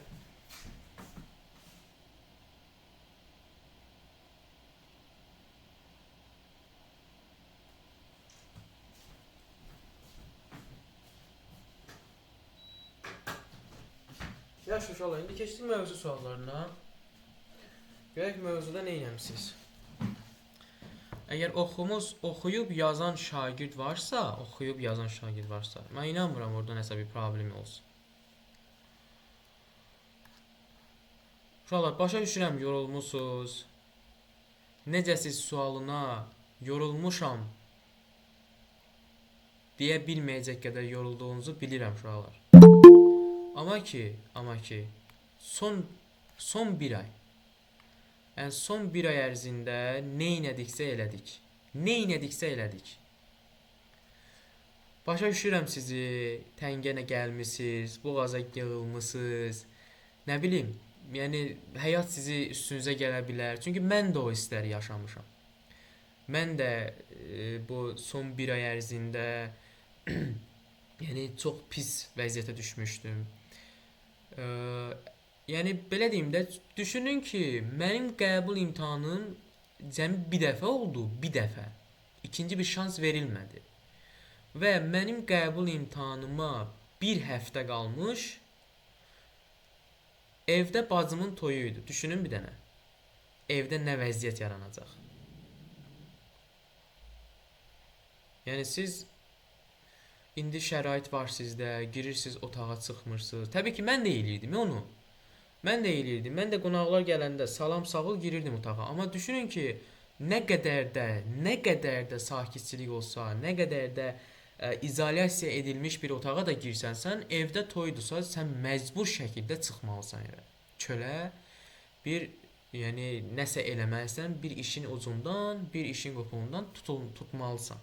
Yaxşı uşaqlar, indi keçdik mövzu suallarına. Görək mövzuda nə eləmisiniz? Əgər oxuyub yazan şagird varsa, mən inanmıram orada nəsə bir problem olsun. Uşaqlar, başa düşürəm, yorulmusunuz. Necəsiz sualına yorulmuşam deyə bilməyəcək qədər yorulduğunuzu bilirəm uşaqlar. Amma ki, son bir ay, yəni son bir ay ərzində nə elədiksə elədik. Nə etdiksə elədik. Başa düşürəm sizi, təngənə gəlmisiniz, boğaza yığılmısınız. Nə bilim, yəni həyat sizi üstünüzə gələ bilər. Çünki mən də o hissləri yaşamışam. Mən də bu son bir ay ərzində yəni çox pis vəziyyətə düşmüşdüm. Yəni belə deyim də, düşünün ki, mənim qəbul imtahanım cəmi bir dəfə oldu, bir dəfə. İkinci bir şans verilmədi. Və mənim qəbul imtahanıma bir həftə qalmış, evdə bacımın toyu idi. Düşünün bir dənə. Evdə nə vəziyyət yaranacaq. Yəni siz indi şərait var sizdə, girirsiniz otağa çıxmırsınız. Təbii ki, mən də eləyirdim onu. Mən də eləyirdim. Mən də qonaqlar gələndə salam sağol girirdim otağa. Amma düşünün ki, nə qədər də sakitçilik olsa, nə qədər də izolyasiya edilmiş bir otağa da girsənsən, evdə toydursa, sən məcbur şəkildə çıxmalısan evə. Çölə bir, yəni nəsə eləməlisən, bir işin ucundan, bir işin qopuğundan tutmalısan.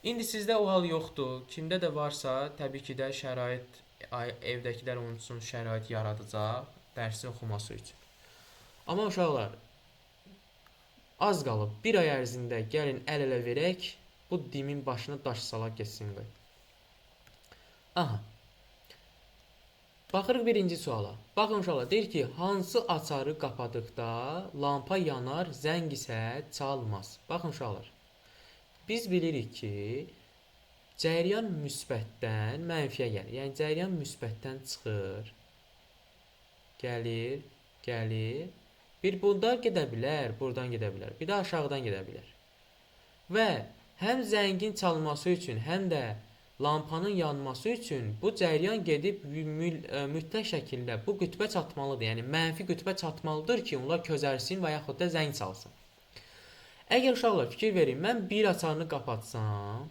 İndi sizdə o hal yoxdur. Kimdə də varsa, təbii ki də şərait, evdəkilər onun üçün şərait yaradacaq, dərsi oxuması üçün. Amma uşaqlar, az qalıb, bir ay ərzində gəlin əl-ələ verək, bu dimin başına daş salaq geçsin qoy. Aha. Baxırıq birinci suala. Baxın uşaqlar, deyir ki, hansı açarı qapadıqda lampa yanar, zəng isə çalmaz. Baxın uşaqlar, biz bilirik ki, cəryan müsbətdən mənfiyə gəlir. Yəni, cəryan müsbətdən çıxır, gəlir. Bir buradan gedə bilər, buradan gedə bilər. Bir də aşağıdan gedə bilər. Və həm zəngin çalması üçün, həm də lampanın yanması üçün bu cəryan gedib mütləq şəkildə bu qütbə çatmalıdır. Yəni, mənfi qütbə çatmalıdır ki, onlar közərsin və yaxud da zəng çalsın. Əgər uşaqlar fikir verin, mən bir açarını qapatsam,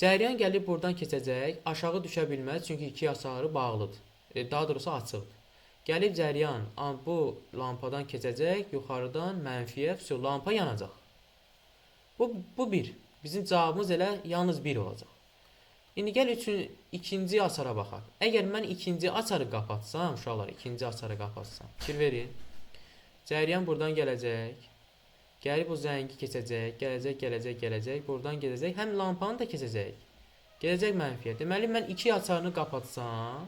cəryan gəlib buradan keçəcək, aşağı düşə bilməz, çünki iki açarı bağlıdır. Daha doğrusu açıqdır. Gəlib cəryan bu lampadan keçəcək, yuxarıdan mənfiyə, lampa yanacaq. Bu bir. Bizim cavabımız elə yalnız bir olacaq. İndi gəl ikinci açara baxaq. Əgər mən ikinci açarı qapatsam, uşaqlar, ikinci açarı qapatsam, fikir verin. Cəryan buradan gələcək, gəlib o zəngi keçəcək, gələcək, buradan gedəcək, həm lampanı da keçəcək, gedəcək mənfiyə. Deməli, mən iki açarını qapatsam,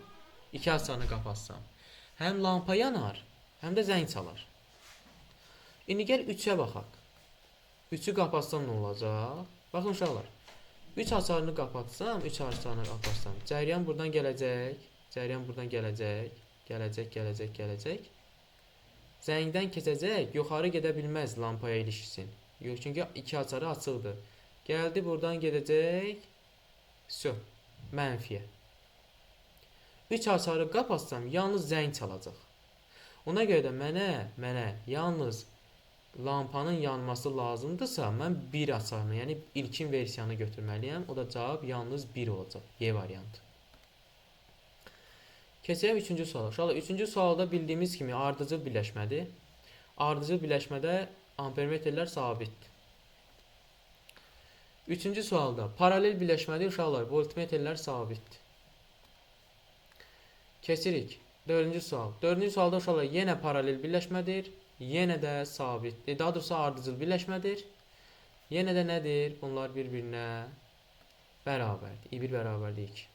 həm lampa yanar, həm də zəng çalar. İndi gəl 3-ə baxaq. 3-ü qapatsam nə olacaq? Baxın uşaqlar, 3 açarını qapatsam, cəryan buradan gələcək. Zəngdən keçəcək, yuxarı gedə bilməz lampaya ilişsin. Yox, çünki iki açarı açıqdır. Gəldi, buradan gedəcək, mənfiyə. 3 açarı qapatsam, yalnız zəng çalacaq. Ona görə də mənə yalnız lampanın yanması lazımdırsa, mən bir açarını, yəni ilkin versiyanı götürməliyəm. O da cavab yalnız 1 olacaq, Y variantı. Keçək 3-cü suala. Uşaqlar, 3-cü sualda bildiyimiz kimi ardıcıl birləşmədir. Ardıcıl birləşmədə ampermetrlər sabitdir. 3-cü sualda paralel birləşmədə uşaqlar, voltmetrlər sabitdir. Keçirik 4-cü sual. 4-cü sualda uşaqlar yenə paralel birləşmədir, yenə də sabitdir. Daha doğrusu ardıcıl birləşmədir. Yenə də nədir? Bunlar bir-birinə bərabərdir. İ1 bərabərdir 2.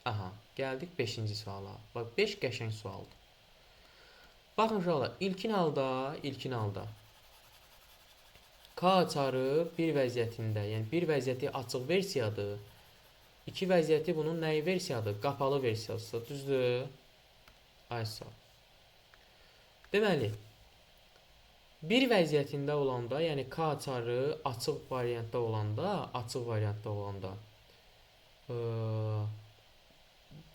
Aha, gəldik 5-ci suala. Bax, 5 qəşəng sualdır. Baxın uşaqlar, ilkin halda K açarı bir vəziyyətində, yəni bir vəziyyəti açıq versiyadır. İki vəziyyəti bunun nəyi versiyadır? Qapalı versiyası, düzdür? Aysa. Deməli, bir vəziyyətində olanda, yəni K açarı açıq variantda olanda,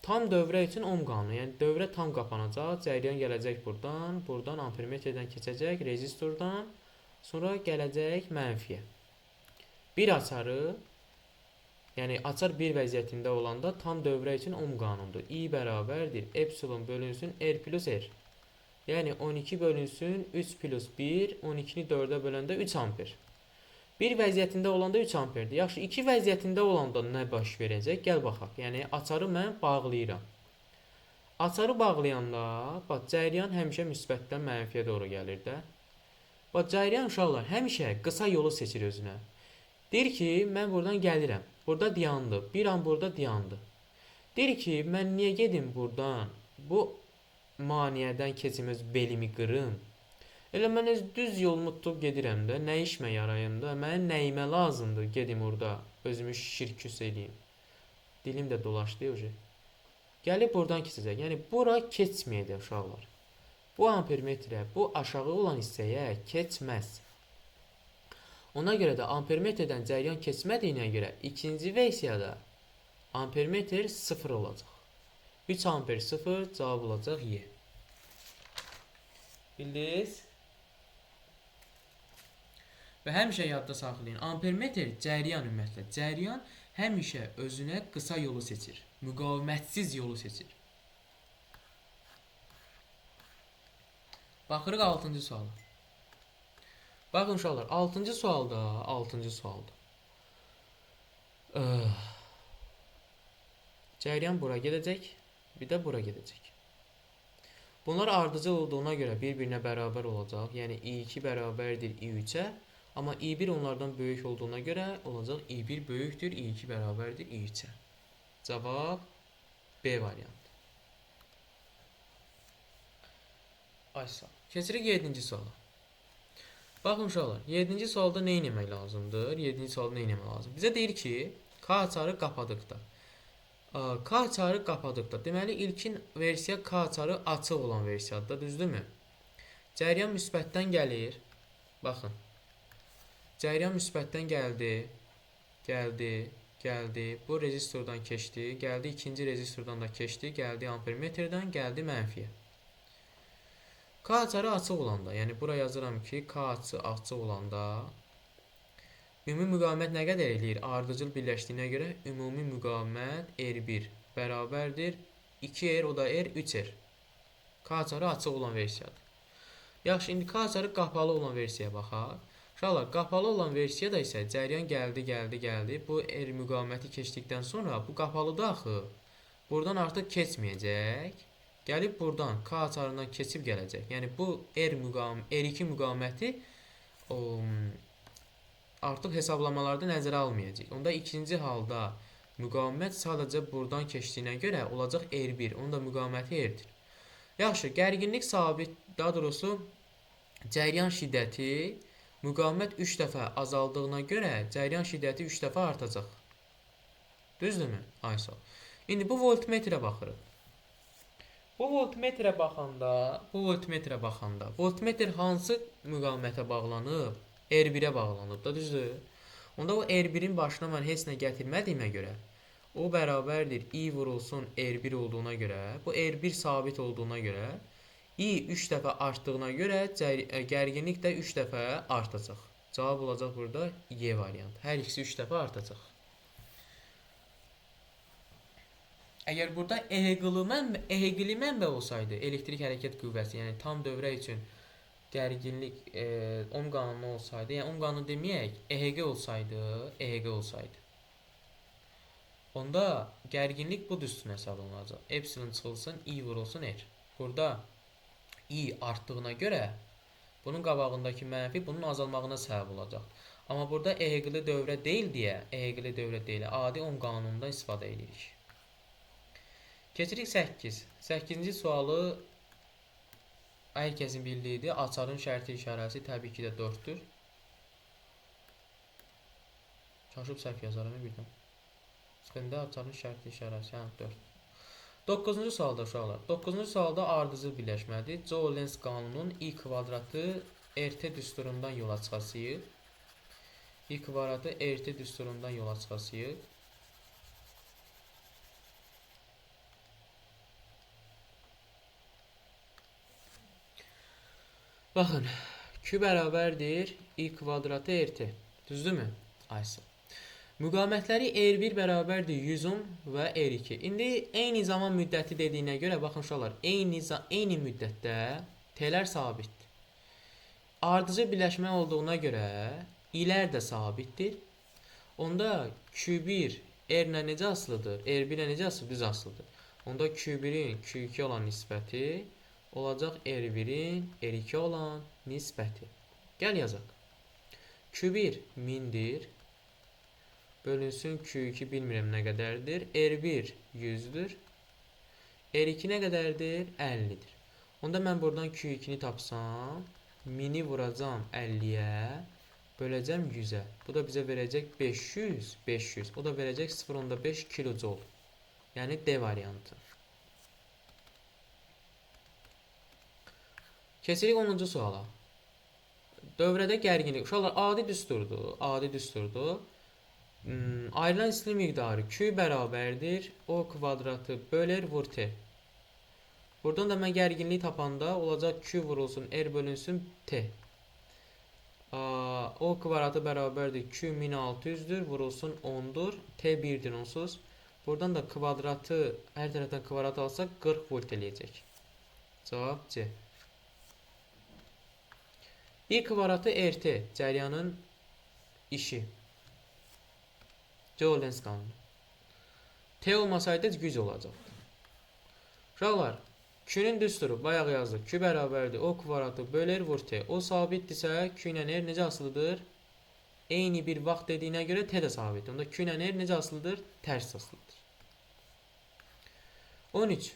tam dövrə üçün ohm qanunu, yəni dövrə tam qapanacaq, cəryan gələcək buradan ampermetrdən keçəcək, rezistordan, sonra gələcək mənfiyə. Bir açarı, yəni açar bir vəziyyətində olanda tam dövrə üçün ohm qanunudur. I bərabərdir, epsilon bölünsün R plus R. Yəni 12 bölünsün 3 plus 1, 12-ni 4-ə böləndə 3 amper. Bir vəziyyətində olanda 3 amperdir. Yaxşı, iki vəziyyətində olanda nə baş verəcək? Gəl baxaq. Yəni açarı mən bağlayıram. Açarı bağlayanda, bax, cəryan həmişə müsbətdən mənfiyə doğru gəlir də. Bax, cəryan uşaqlar həmişə qısa yolu seçir özünə. Deyir ki, mən buradan gəlirəm. Burada dayandı. Bir an burada dayandı. Deyir ki, mən niyə gedim buradan? Bu maniyədən keçim öz belimi qırım. Elə mən öz düz yolumu tutub gedirəm də, nə işmə yarayım da, mənə nəyimə lazımdır gedim orada, özümü şirküs eləyim. Dilim də dolaşdı oje. Gəlib buradan keçəcək. Yəni bura keçməyəcək uşaqlar. Bu ampermetrə, bu aşağı olan hissəyə keçməz. Ona görə də ampermetrdən cəryan keçmədiyinə görə ikinci versiyada ampermetr 0 olacaq. 3 amper 0 cavab olacaq Y. Bildiniz? Və həmişə yadda saxlayın. Ampermetr cəryan ümumiyyətlə. Cəryan həmişə özünə qısa yolu seçir. Müqavimətsiz yolu seçir. Baxırıq 6-cı suala. Baxın uşaqlar, 6-cı sualda. Cəryan bura gedəcək, bir də bura gedəcək. Bunlar ardıcıl olduğuna görə bir-birinə bərabər olacaq. Yəni I2 bərabərdir I3-ə. Amma I1 onlardan böyük olduğuna görə olacaq I1 böyükdür, I2 bərabərdir I3-ə. Cavab B variantı. Aysa. Keçirik 7-ci suala. Baxın uşaqlar, 7-ci sualda nə etmək lazımdır? 7-ci sualda nə etmək lazımdır? Bizə deyir ki, K açarı qapadıqda. K açarı qapadıqda. Deməli, ilkin versiya K açarı açıq olan versiyadır, düzdürmü? Cəryan müsbətdən gəlir. Baxın. Cəryan müsbətdən gəldi. Bu rezistordan keçdi. Gəldi ikinci rezistordan da keçdi. Gəldi ampermetrdən, gəldi mənfiyə. K açarı açıq olanda, yəni bura yazıram ki, K açıq olanda ümumi müqavimət nə qədər eləyir? Ardıcıl birləşdiyinə görə ümumi müqavimət R1 bərabərdir 2R, o da R, 3R. K açarı açıq olan versiyadır. Yaxşı, indi K açarı qapalı olan versiyaya baxaq. Uşaqlar, qapalı olan versiyada isə cəryan gəldi. Bu R müqaviməti keçdikdən sonra bu qapalıda axı buradan artıq keçməyəcək. Gəlib buradan K açarından keçib gələcək. Yəni bu R2 müqaviməti artıq hesablamalarda nəzərə almayacaq. Onda ikinci halda müqavimət sadəcə buradan keçdiyinə görə olacaq R1. Onun da müqaviməti R-dir. Yaxşı, gərginlik sabit, daha doğrusu cəryan şiddəti müqavimət 3 dəfə azaldığına görə cəryan şiddəti 3 dəfə artacaq. Düzdürmü? Aysa. İndi bu voltmetrə baxırıq. Bu voltmetrə baxanda, voltmetr hansı müqavimətə bağlanıb? R1-ə bağlanıb da, düzdür? Onda o R1-in başına mən heç nə gətirmədiyimə görə o bərabərdir I vurulsun R1 olduğuna görə, bu R1 sabit olduğuna görə I 3 dəfə artdığına görə gərginlik də 3 dəfə artacaq. Cavab olacaq burada Y variantı. Hər ikisi 3 dəfə artacaq. Əgər burada EHQ-li mənbə olsaydı, elektrik hərəkət qüvvəsi, yəni tam dövrə üçün gərginlik Ohm qanunu olsaydı, yəni Ohm qanunu deməyək, EHQ olsaydı. Onda gərginlik bu üstünə hesablanacaq. Epsilon çıxılsın, I vurulsun R. Burada I artdığına görə bunun qabağındakı mənfi bunun azalmağına səbəb olacaq. Amma burada EHQ-li dövrə deyil deyə, adi Ohm qanunundan istifadə edirik. Keçirik 8. 8-ci sualı hər kəsin bildiyidir. Açarın şərti işarəsi təbii ki də 4-dür. Çaşıb səhv yazaram birdən. Çıxında açarın şərti işarəsi 4. 9-cu sualda uşaqlar. 9-cu sualda ardıcıl birləşmədir. Joule-Lenz qanununun I kvadratı RT düsturundan yola çıxasıyıq. I kvadratı RT düsturundan yola çıxasıyıq. Baxın, Q bərabərdir I kvadratı RT. Düzdürmü? Aysa. Müqavimətləri R1 bərabərdir 100 ohm və R2. İndi eyni zaman müddəti dediyinə görə, baxın uşaqlar, eyni müddətdə T'lər sabitdir. Ardıcı birləşmə olduğuna görə i'lər də sabitdir. Onda Q1 R-lə necə asılıdır? R1 ilə necə asılıdır? Düz asılıdır. Onda Q1-in Q2 olan nisbəti olacaq R1-in R2 olan nisbəti. Gəl yazaq. Q1 1000-dir. Bölünsün Q2 bilmirəm nə qədərdir. R1 100-dür. R2 nə qədərdir? 50-dir. Onda mən buradan Q2-ni tapsam, 1000-i vuracam 50-yə, böləcəm 100-ə. Bu da bizə verəcək 500, 500. O da verəcək 0.5 kilojoule. Yəni D variantı. Keçirik 10-cu suala. Dövrədə gərginlik. Uşaqlar, adi düsturdur. Adi düsturdur. Ayrılan istilik miqdarı Q bərabərdir. O kvadratı bölər vur T. Buradan da mən gərginliyi tapanda olacaq Q vurulsun R bölünsün T. O kvadratı bərabərdir Q 1600-dür. Vurulsun 10-dur. T 1-dir onsuz. Buradan da kvadratı hər tərəfdən kvadrat alsaq 40 volt eləyəcək. Cavab C. I kvadratı RT cəryanın işi. Joule-Lenz qanunu. T olmasaydı güc olacaqdı. Uşaqlar, Q-nin düsturu bayaq yazdıq. Q bərabərdir O kvadratı bölər vur T. O sabitdirsə Q ilə R necə asılıdır? Eyni bir vaxt dediyinə görə T də sabitdir. Onda Q ilə R necə asılıdır? Tərs asılıdır. 13.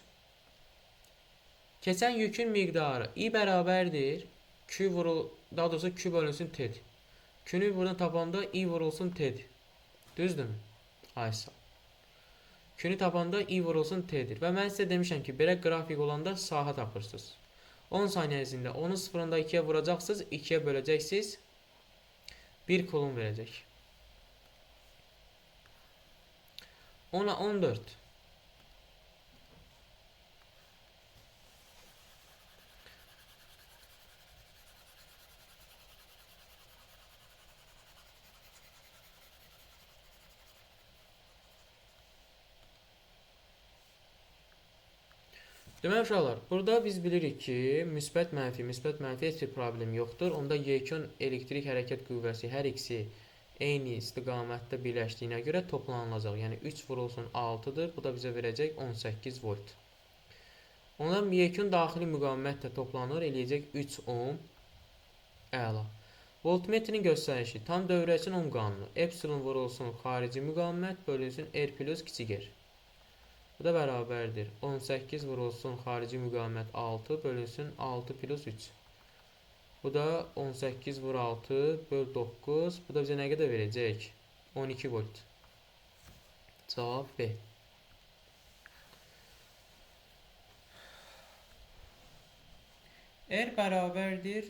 Keçən yükün miqdarı I bərabərdir. Q vurul, daha doğrusu Q bölünsün T'dir. Q-nü buradan tapanda I vurulsun T'dir. Düzdürmü? Ay sağ. Q-nü tapanda I vurulsun T'dir. Və mən sizə demişəm ki, belə qrafik olanda sahə tapırsınız. 10 saniyə ərzində 10-u 0-da 2-yə vuracaqsınız, 2-yə böləcəksiniz. 1 kulon verəcək. 10-a 14. Deməli uşaqlar, burada biz bilirik ki, müsbət mənfi heç bir problem yoxdur. Onda yekun elektrik hərəkət qüvvəsi hər ikisi eyni istiqamətdə birləşdiyinə görə toplanılacaq. Yəni 3 vurulsun 6-dır. Bu da bizə verəcək 18 volt. Ondan yekun daxili müqavimət də toplanır, eləyəcək 3 ohm. Əla. Voltmetrin göstərişi tam dövrə üçün ohm qanunu. Epsilon vurulsun xarici müqavimət bölünsün R plus kiçik R. Bu da bərabərdir. 18 vurulsun xarici müqavimət 6 bölünsün 6 plus 3. Bu da 18 vur 6 böl 9. Bu da bizə nə qədər verəcək? 12 volt. Cavab B. R bərabərdir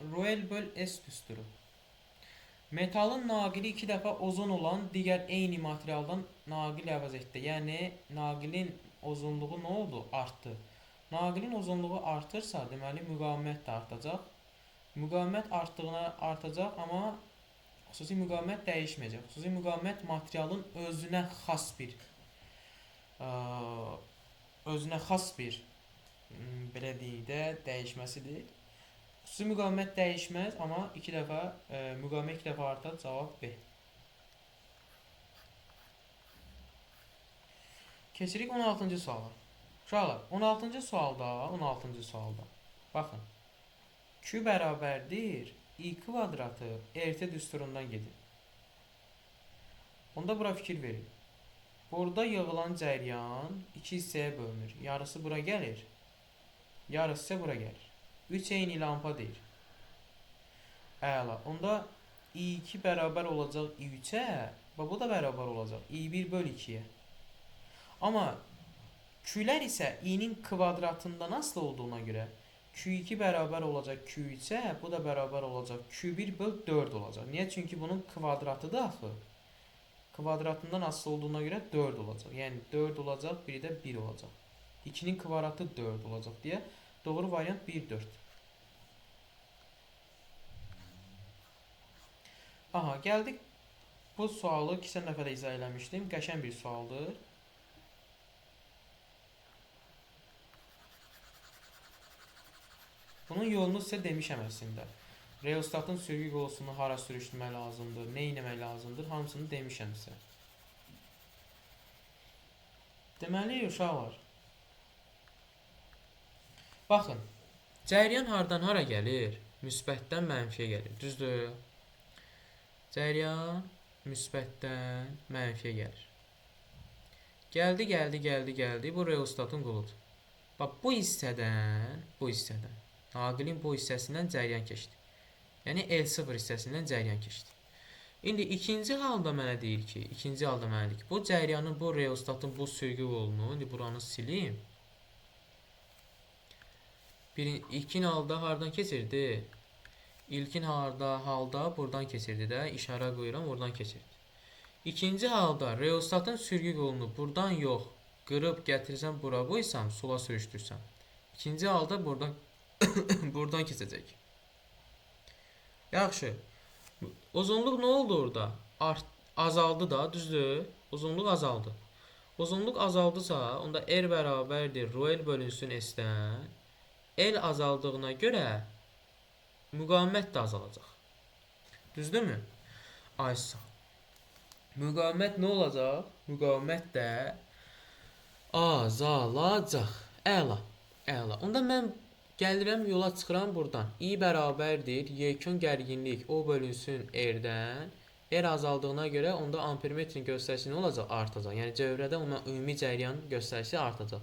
Rho böl S düsturu. Metalın naqili 2 dəfə ozon olan digər eyni materialdan naqil əvəz etdi. Yəni, naqilin ozonluğu nə oldu? Artdı. Naqilin ozonluğu artırsa, deməli, müqavimət də artacaq. Müqavimət artdığına artacaq, amma xüsusi müqavimət dəyişməyəcək. Xüsusi müqavimət materialın özünə xas bir belə deyək də, dəyişməsidir. Xüsusi müqavimət dəyişməz, amma müqavimət 2 dəfə artar, cavab B. Keçirik 16-cı suala. Uşaqlar, 16-cı sualda, baxın, Q bərabərdir I kvadratı RT düsturundan gedir. Onda bura fikir verin. Burada yığılan cəryan 2 hissəyə bölünür. Yarısı bura gəlir, yarısı isə bura gəlir. 3 eyni lampa deyir. Əla. Onda I2 bərabər olacaq I3-ə və bu da bərabər olacaq I1 böl 2-yə. Amma Q-lər isə I-nin kvadratından asılı olduğuna görə Q2 bərabər olacaq Q3-ə, bu da bərabər olacaq Q1 böl 4 olacaq. Niyə? Çünki bunun kvadratıdır axı. Kvadratından asılı olduğuna görə 4 olacaq. Yəni 4 olacaq, biri də 1 olacaq. 2-nin kvadratı 4 olacaq deyə doğru variant 1-4. Aha, gəldik. Bu sualı keçən dəfə də izah eləmişdim. Qəşəng bir sualdır. Bunun yolunu sizə demişəm əslində. Reostatın sürgü qolosunu hara sürüşdürmək lazımdır, nə etmək lazımdır, hamısını demişəm sizə. Deməli, uşaqlar. Baxın, cəryan hardan hara gəlir? Müsbətdən mənfiyə gəlir, düzdür? Cəryan müsbətdən mənfiyə gəlir. Gəldi, bu reostatın qoludur. Bax, bu hissədən, naqilin bu hissəsindən cəryan keçdi. Yəni, L0 hissəsindən cəryan keçdi. İndi ikinci halda mənə deyir ki, bu cəryanın, bu reostatın bu sürgü qolunu, indi buranı silim. İlkin halda hardan keçirdi? İlkin halda buradan keçirdi də, işarə qoyuram, oradan keçirdi. İkinci halda reostatın sürgü qolunu buradan yox, qırıb gətirsəm, bura qoysam, sola sürüşdürsəm. İkinci halda buradan keçəcək. Yaxşı. Uzunluq nə oldu orada? Azaldı da, düzdür? Uzunluq azaldı. Uzunluq azaldısa, onda R bərabərdir ρL bölünsün S-dən. L azaldığına görə müqavimət də azalacaq. Düzdürmü? Aysa. Müqavimət nə olacaq? Müqavimət də azalacaq. Əla. Onda mən gəlirəm, yola çıxıram buradan. I bərabərdir yekun gərginlik O bölünsün R-dən. R azaldığına görə onda ampermetrin göstəricisi nə olacaq? Artacaq. Yəni cəvrədə ona ümumi cəryan göstəricisi artacaq.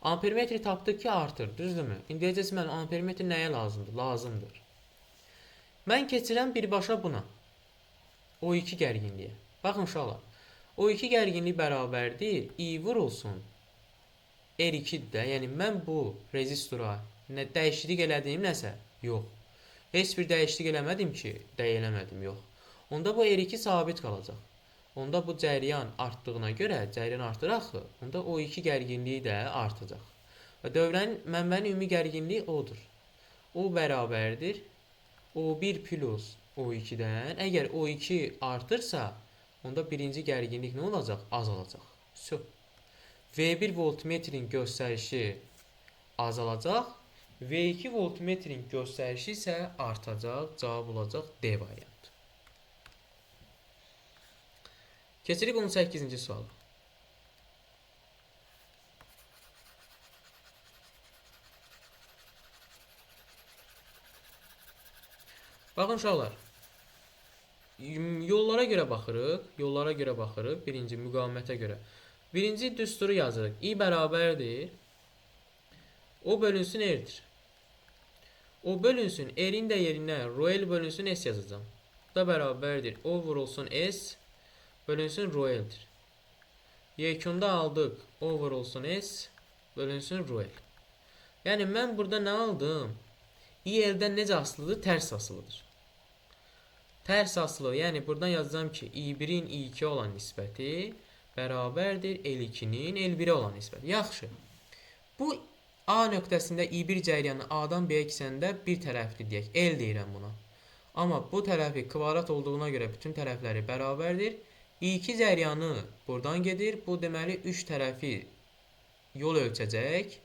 Ampermetri tapdıq ki, artır. Düzdürmü? İndi deyəcəksiniz, mən ampermetr nəyə lazımdır? Lazımdır. Mən keçirəm birbaşa buna. O2 gərginliyə. Baxın uşaqlar. O2 gərginlik bərabərdir. I vurulsun. R2-dir də. Yəni mən bu rezistora dəyişiklik elədiyim nəsə? Yox. Heç bir dəyişiklik eləmədim ki, yox. Onda bu R2 sabit qalacaq. Onda bu cəryan artdığına görə, cəryan artır axı, onda O2 gərginliyi də artacaq. Və dövrənin mənbənin ümumi gərginliyi O'dur. O bərabərdir O1 plus O2-dən. Əgər O2 artırsa, onda birinci gərginlik nə olacaq? Azalacaq. V1 voltmetrin göstərişi azalacaq. V2 voltmetrin göstərişi isə artacaq. Cavab olacaq D variantı. Keçirik 18-ci suala. Baxın uşaqlar. Yollara görə baxırıq. Birinci müqavimətə görə. Birinci düsturu yazırıq. I bərabərdir. O bölünsün R'dir. O bölünsün R'in də yerinə ρL bölünsün S yazacağım. Bu da bərabərdir. O vurulsun S bölünsün ρL'dir. Yekunda aldıq. O vurulsun S bölünsün ρL. Yəni mən burada nə aldım? I L'dən necə asılıdır? Tərs asılıdır. Tərs asılı, yəni buradan yazacağım ki, I1-in I2 olan nisbəti bərabərdir L2-nin L1-ə olan nisbəti. Yaxşı. Bu A nöqtəsində I1 cəryanı A-dan B-yə keçəndə bir tərəfli deyək. L deyirəm buna. Amma bu tərəfi kvadrat olduğuna görə bütün tərəfləri bərabərdir. I2 cəryanı buradan gedir. Bu deməli 3 tərəfi yol ölçəcək.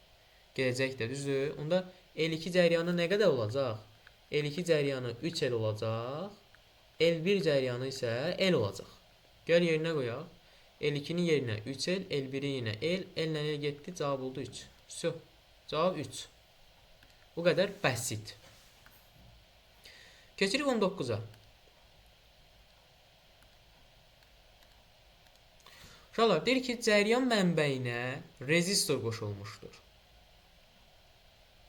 Gedəcək də, düzdür? Onda L2 cəryanı nə qədər olacaq? L2 cəryanı 3L olacaq. L1 cəryanı isə L olacaq. Gəl yerinə qoyaq. L2-nin yerinə 3L, L1-in yerinə L. L-lə L getdi, cavab oldu 3. Cavab 3. Bu qədər bəsit. Keçirik 19-a. Uşaqlar, deyir ki, cəryan mənbəyinə rezistor qoşulmuşdur.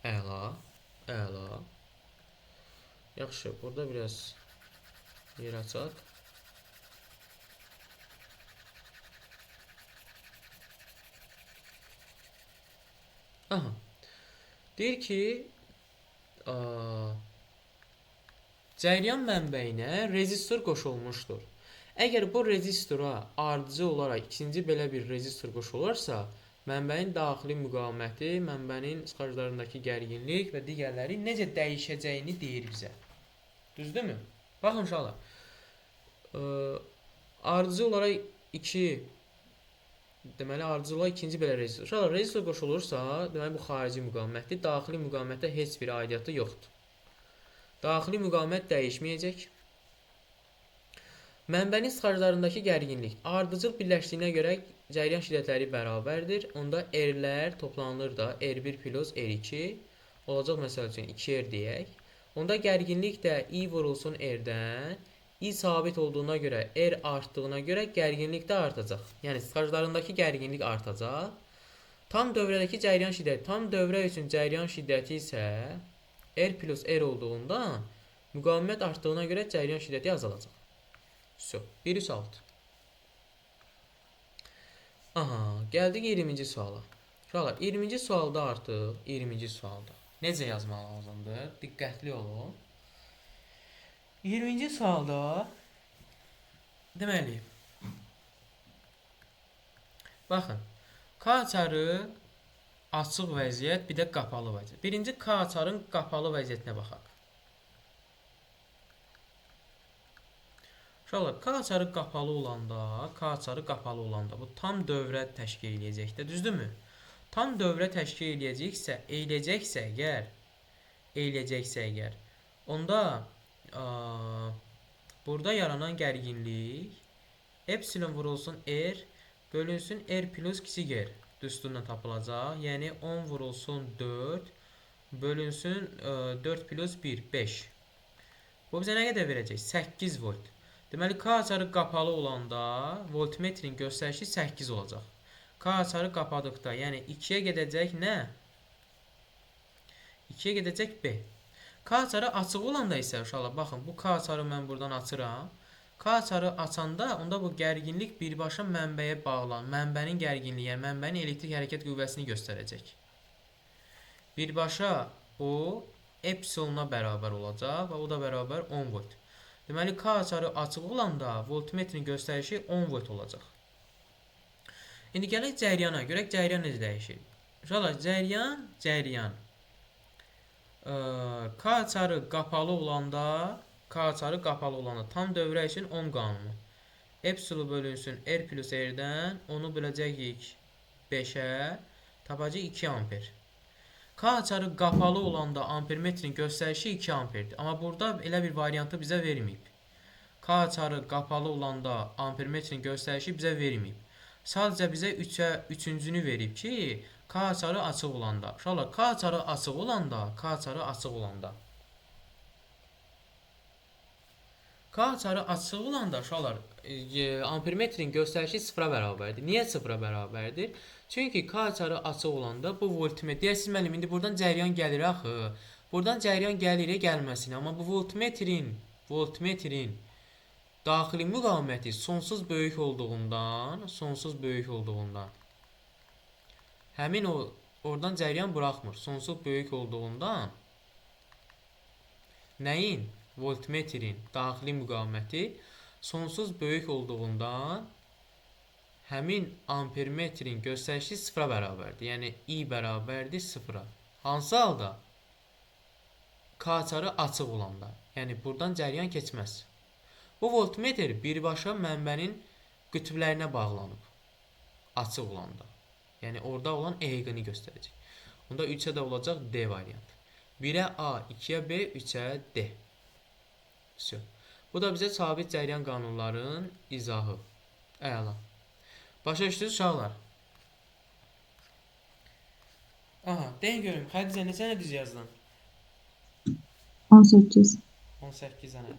Əla. Yaxşı, burada biraz yer açaq. Aha. Deyir ki, cəryan mənbəyinə rezistor qoşulmuşdur. Əgər bu rezistora ardıcı olaraq ikinci belə bir rezistor qoşularsa, mənbəyin daxili müqaviməti, mənbənin çıxarıcılarındakı gərginlik və digərləri necə dəyişəcəyini deyir bizə. Düzdürmü? Baxın uşaqlar. Ardıcı olaraq iki deməli ardıcıla ikinci belə rezistor. Uşaqlar rezistor qoşulursa, deməli bu xarici müqavimətdir. Daxili müqavimətə heç bir aidiyyatı yoxdur. Daxili müqavimət dəyişməyəcək. Mənbənin ixraclarındakı gərginlik ardıcıl birləşdiyinə görə cəryan şiddətləri bərabərdir. Onda R-lər toplanılır da R1 plus R2 olacaq, məsəl üçün 2R deyək. Onda gərginlik də I vurulsun R-dən. I sabit olduğuna görə, R artdığına görə gərginlik də artacaq. Yəni ixraclarındakı gərginlik artacaq. Tam dövrədəki cəryan şiddəti, tam dövrə üçün cəryan şiddəti isə R plus R olduğundan müqavimət artdığına görə cəryan şiddəti azalacaq. So, 1/6. Aha, gəldik 20-ci suala. Uşaqlar, 20-ci sualda artıq, 20-ci sualda necə yazmaq lazımdır? Diqqətli olun. 20-ci sualda deməli, baxın, K açarı açıq vəziyyət, bir də qapalı vəziyyət. Birinci K açarın qapalı vəziyyətinə baxaq. Uşaqlar, K açarı qapalı olanda, bu tam dövrə təşkil eləyəcək də, düzdürmü? Tam dövrə təşkil eləyəcəksə əgər, onda burada yaranan gərginlik epsilon vurulsun R bölünsün R plus kiçik R düsturundan tapılacaq. Yəni 10 vurulsun 4 bölünsün 4 plus 1 5. Bu bizə nə qədər verəcək? 8 volt. Deməli K açarı qapalı olanda voltmetrin göstərişi 8 olacaq. K açarı qapadıqda, yəni 2-yə gedəcək nə? 2-yə gedəcək B. K açarı açıq olanda isə uşaqlar, baxın, bu K açarı mən buradan açıram. K açarı açanda, onda bu gərginlik birbaşa mənbəyə bağlanır. Mənbənin gərginliyi, yəni mənbənin elektrik hərəkət qüvvəsini göstərəcək. Birbaşa o epsilona bərabər olacaq və o da bərabər 10 volt. Deməli, K açarı açıq olanda voltmetrin göstərişi 10 volt olacaq. İndi gələk cəryana. Görək cəryan necə dəyişir. Uşaqlar, cəryan. K açarı qapalı olanda, tam dövrə üçün ohm qanunu. Epsilon bölünsün R plus R-dən, onu böləcəyik 5-ə, tapacaq 2 amper. K açarı qapalı olanda ampermetrin göstərişi 2 amperdir. Amma burada elə bir variantı bizə verməyib. K açarı qapalı olanda ampermetrin göstərişi bizə verməyib. Sadəcə bizə 3-cünü verib ki, K açarı açıq olanda. Uşaqlar, K açarı açıq olanda, uşaqlar, ampermetrin göstərişi 0-a bərabərdir. Niyə 0-a bərabərdir? Çünki K açarı açıq olanda bu voltmetr, deyəsiniz müəllim, indi buradan cəryan gəlir axı. Buradan cəryan gəlir, gəlməsin. Amma bu voltmetrin daxili müqaviməti sonsuz böyük olduğundan, həmin o oradan cəryan buraxmır. Sonsuz böyük olduğundan nəyin? Voltmetrin daxili müqaviməti sonsuz böyük olduğundan həmin ampermetrin göstərişi 0-a bərabərdir. Yəni I bərabərdir 0-a. Hansı halda? K açarı açıq olanda. Yəni buradan cəryan keçməz. Bu voltmetr birbaşa mənbənin qütblərinə bağlanıb. Açıq olanda. Yəni orada olan EG-ni göstərəcək. Onda 3-ə də olacaq D variantı. 1-ə A, 2-ə B, 3-ə D. Bu da bizə sabit cəryan qanunların izahı. Əla. Başa düşdünüz uşaqlar? Aha, deyin görüm. Xədicə neçə düz yazdın? 18. 18 dənə.